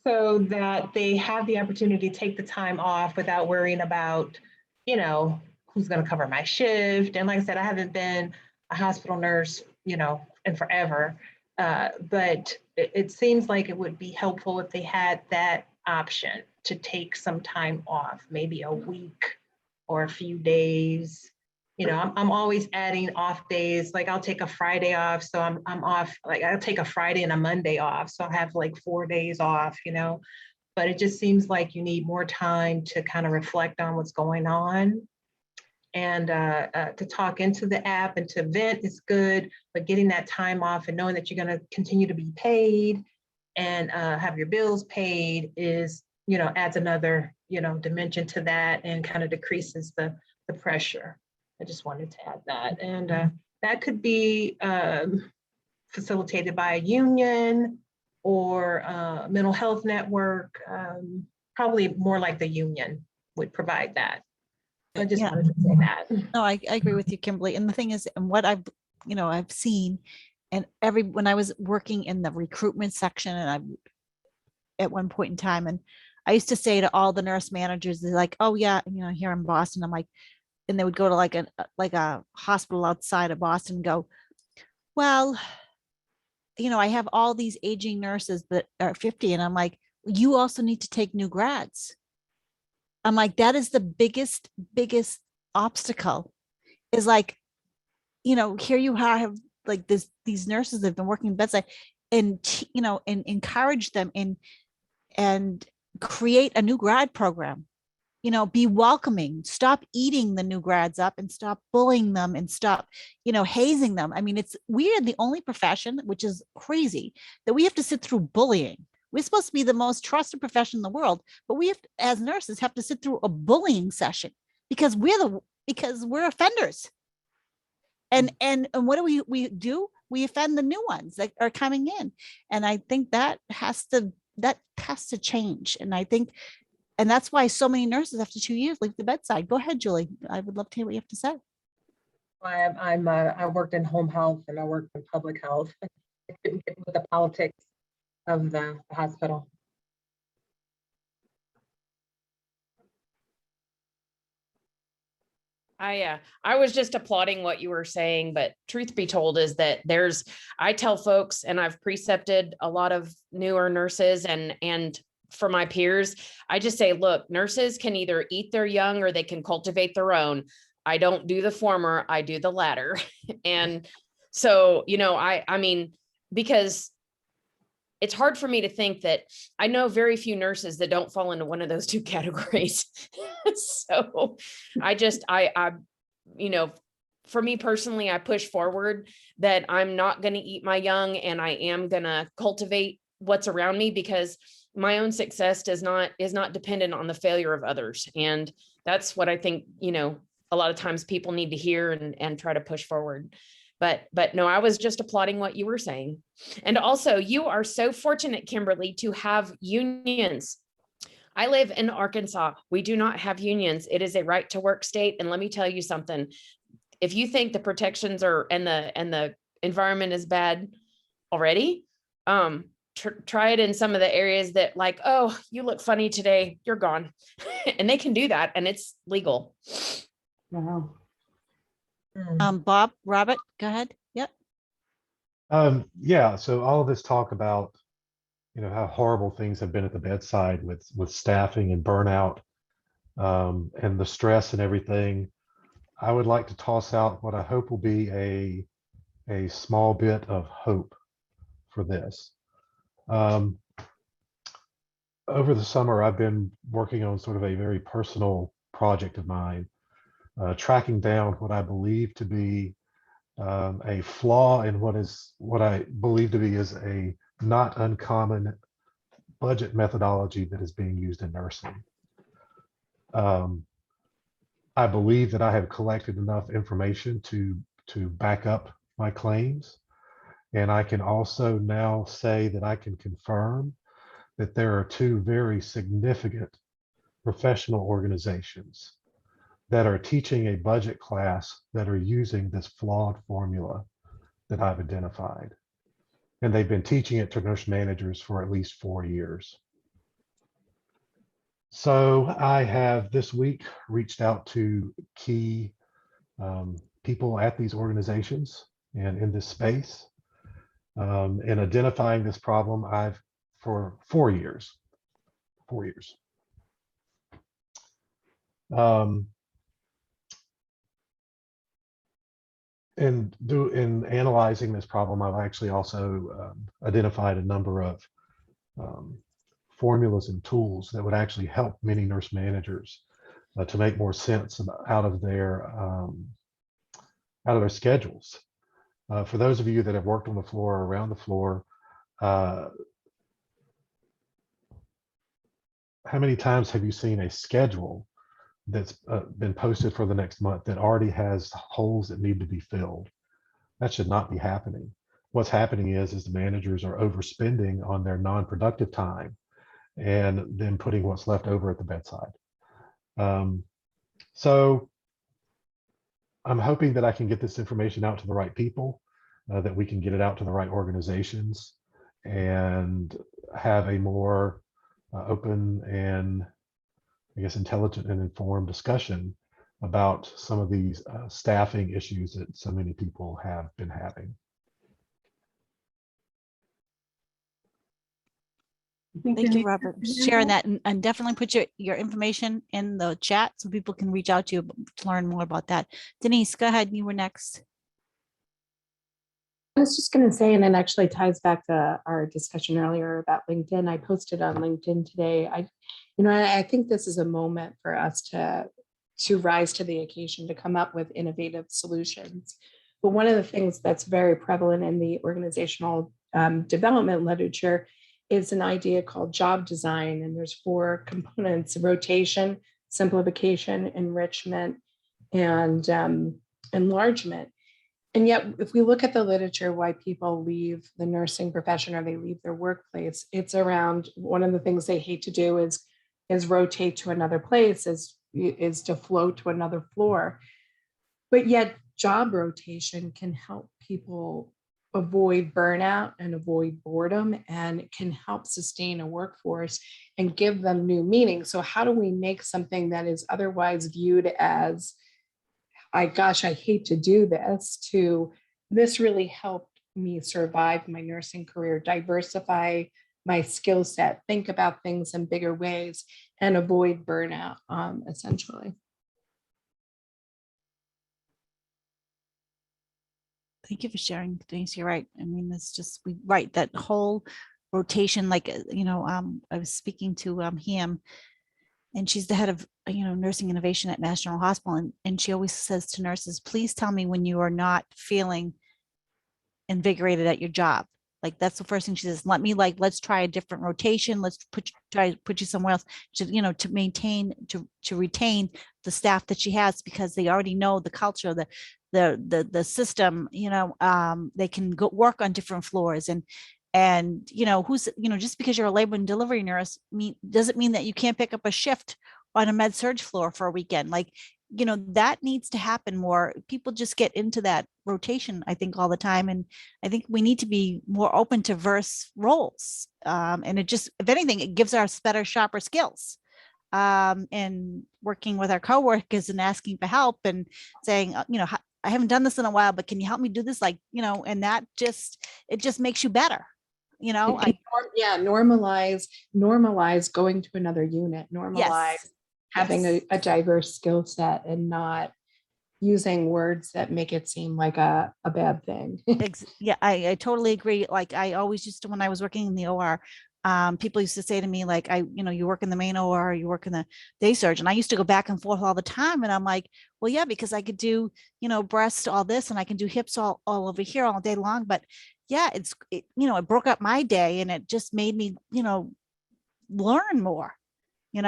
[SPEAKER 11] so that they have the opportunity to take the time off without worrying about, you know, who's going to cover my shift. And like I said, I haven't been a hospital nurse, you know, in forever. But it seems like it would be helpful if they had that option to take some time off, maybe a week or a few days. You know, I'm always adding off days. Like I'll take a Friday off, so I'm off. Like I'll take a Friday and a Monday off, so I'll have like 4 days off. You know, but it just seems like you need more time to kind of reflect on what's going on. And to talk into the app and to vent is good, but getting that time off and knowing that you're going to continue to be paid and have your bills paid is, you know, adds another, you know, dimension to that and kind of decreases the pressure. I just wanted to add that. And that could be facilitated by a union or a mental health network. Probably more like the union would provide that. I just wanted to say that.
[SPEAKER 3] No, I agree with you, Kimberly. And the thing is, and what I've seen, and when I was working in the recruitment section, and I at one point in time, and I used to say to all the nurse managers, they're like, "Oh yeah, you know, here in Boston," I'm like, and they would go to like a hospital outside of Boston and go, "Well, you know, I have all these aging nurses that are 50," and I'm like, "You also need to take new grads." I'm like, that is the biggest obstacle is like, you know, here you have like these nurses that have been working bedside and, you know, and encourage them and create a new grad program, you know, be welcoming, stop eating the new grads up and stop bullying them and stop, you know, hazing them. I mean, we are the only profession, which is crazy, that we have to sit through bullying. We're supposed to be the most trusted profession in the world, but we have, as nurses, have to sit through a bullying session because we're offenders. And what do we do? We offend the new ones that are coming in. And I think that has to change. And I think, and that's why so many nurses after 2 years leave the bedside. Go ahead, Julie. I would love to hear what you have to say.
[SPEAKER 11] I worked in home health and I worked in public health. I couldn't get with the politics of the hospital.
[SPEAKER 12] I was just applauding what you were saying, but truth be told is that I tell folks, and I've precepted a lot of newer nurses and for my peers, I just say, look, nurses can either eat their young or they can cultivate their own. I don't do the former, I do the latter. And so, you know, I mean, because it's hard for me to think that I know very few nurses that don't fall into one of those two categories. So I, you know, for me personally, I push forward that I'm not going to eat my young and I am going to cultivate what's around me because my own success is not dependent on the failure of others. And that's what I think, you know, a lot of times people need to hear and try to push forward. But no, I was just applauding what you were saying. And also you are so fortunate, Kimberly, to have unions. I live in Arkansas. We do not have unions. It is a right to work state. And let me tell you something. If you think the protections and the environment is bad already, try it in some of the areas that like, oh, you look funny today, you're gone. And they can do that and it's legal.
[SPEAKER 2] Wow.
[SPEAKER 3] Robert, go ahead. Yep.
[SPEAKER 5] Yeah, so all of this talk about, you know, how horrible things have been at the bedside with staffing and burnout, and the stress and everything. I would like to toss out what I hope will be a small bit of hope for this. Over the summer, I've been working on sort of a very personal project of mine, tracking down what I believe to be a flaw in what I believe to be is a not uncommon budget methodology that is being used in nursing. I believe that I have collected enough information to back up my claims. And I can also now say that I can confirm that there are two very significant professional organizations that are teaching a budget class that are using this flawed formula that I've identified. And they've been teaching it to nurse managers for at least 4 years. So I have this week reached out to key people at these organizations and in this space In identifying this problem, for 4 years. Um, in analyzing this problem, I've actually also identified a number of formulas and tools that would actually help many nurse managers to make more sense out of their schedules. For those of you that have worked on the floor or around the floor, how many times have you seen a schedule that's been posted for the next month that already has holes that need to be filled? That should not be happening. What's happening is the managers are overspending on their non-productive time and then putting what's left over at the bedside. So I'm hoping that I can get this information out to the right people, that we can get it out to the right organizations and have a more open and, I guess, intelligent and informed discussion about some of these staffing issues that so many people have been having.
[SPEAKER 3] Thank you, Robert, for sharing that, and definitely put your information in the chat so people can reach out to you to learn more about that. Denise, go ahead. You were next.
[SPEAKER 10] I was just going to say, and it actually ties back to our discussion earlier about LinkedIn. I posted on LinkedIn today. I think this is a moment for us to rise to the occasion, to come up with innovative solutions. But one of the things that's very prevalent in the organizational development literature is an idea called job design. And there's 4 components: rotation, simplification, enrichment, and enlargement. And yet, if we look at the literature, why people leave the nursing profession or they leave their workplace, it's around, one of the things they hate to do is rotate to another place, is to float to another floor. But yet job rotation can help people avoid burnout and avoid boredom, and it can help sustain a workforce and give them new meaning. So how do we make something that is otherwise viewed as, I hate to do this, to this really helped me survive my nursing career, diversify my skill set, think about things in bigger ways, and avoid burnout, essentially.
[SPEAKER 3] Thank you for sharing, Denise. You're right. I mean, it's just, right, that whole rotation, like, I was speaking to Ham, and she's the head of, nursing innovation at National Hospital. And she always says to nurses, please tell me when you are not feeling invigorated at your job. Like, that's the first thing she says. Let's try a different rotation. Let's try to put you somewhere else to, to maintain, to retain the staff that she has, because they already know the culture, the system, they can go work on different floors, and just because you're a labor and delivery nurse doesn't mean that you can't pick up a shift on a med surg floor for a weekend. Like, that needs to happen more. People just get into that rotation, I think, all the time. And I think we need to be more open to diverse roles. And it just, if anything, it gives us better, sharper skills. And working with our coworkers and asking for help and saying, I haven't done this in a while, but can you help me do this? Like, and it just makes you better.
[SPEAKER 10] Normalize going to another unit, normalize having a diverse skill set, and not using words that make it seem like a bad thing.
[SPEAKER 3] Yeah, I totally agree. Like, I always used to, when I was working in the OR, people used to say to me, like, you work in the main OR, you work in the day surge. And I used to go back and forth all the time. And I'm like, well, yeah, because I could do, breast, all this, and I can do hips all over here all day long. But yeah, it broke up my day, and it just made me, learn more, and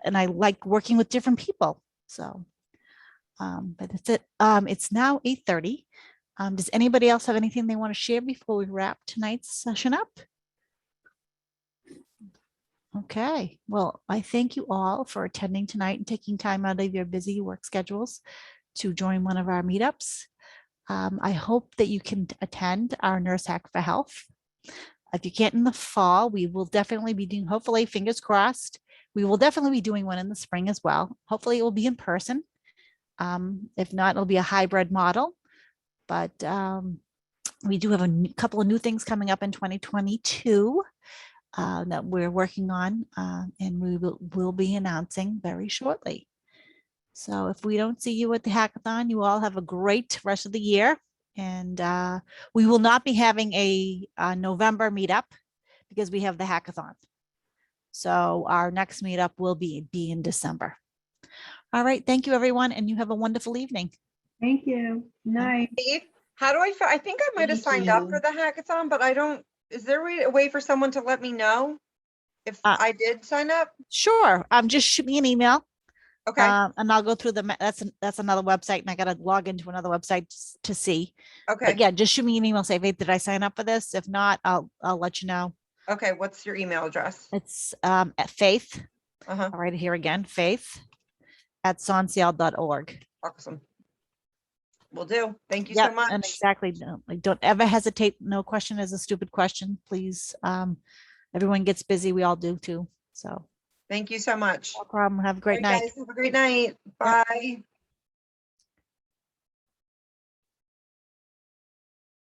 [SPEAKER 3] and I like working with different people. So, but that's it. It's now 8:30. Does anybody else have anything they want to share before we wrap tonight's session up? Okay, well, I thank you all for attending tonight and taking time out of your busy work schedules to join one of our meetups. I hope that you can attend our Nurse Hack for Health. If you can't in the fall, we will definitely be doing, hopefully, fingers crossed, we will definitely be doing one in the spring as well. Hopefully it will be in person. If not, it'll be a hybrid model. But We do have a couple of new things coming up in 2022 that we're working on, and we'll be announcing very shortly. So if we don't see you at the hackathon, you all have a great rest of the year. And we will not be having a November meetup because we have the hackathon. So our next meetup will be in December. All right. Thank you, everyone. And you have a wonderful evening.
[SPEAKER 2] Thank you. Night.
[SPEAKER 9] Steve, how do I think I might have
[SPEAKER 3] Thank
[SPEAKER 9] signed up
[SPEAKER 3] you.
[SPEAKER 9] for the hackathon, but I don't, is there a way for someone to let me know if I did sign up?
[SPEAKER 3] Sure. Just shoot me an email.
[SPEAKER 9] Okay,
[SPEAKER 3] And I'll go through that's another website, and I got to log into another website to see.
[SPEAKER 9] okay,
[SPEAKER 3] But yeah, just shoot me an email. Say, hey, did I sign up for this? If not, I'll let you know.
[SPEAKER 9] okay. What's your email address?
[SPEAKER 3] It's at Faith.
[SPEAKER 9] Uh-huh.
[SPEAKER 3] All right, here again, faith@sonsiel.org.
[SPEAKER 9] Awesome. Will do. Thank you
[SPEAKER 3] Yep,
[SPEAKER 9] so much.
[SPEAKER 3] and exactly. No, like, don't ever hesitate. No question is a stupid question. Please. Everyone gets busy. We all do too. So
[SPEAKER 9] Thank you so much.
[SPEAKER 3] no problem. Have a great
[SPEAKER 9] All right,
[SPEAKER 3] night.
[SPEAKER 9] guys, have a great night. Bye.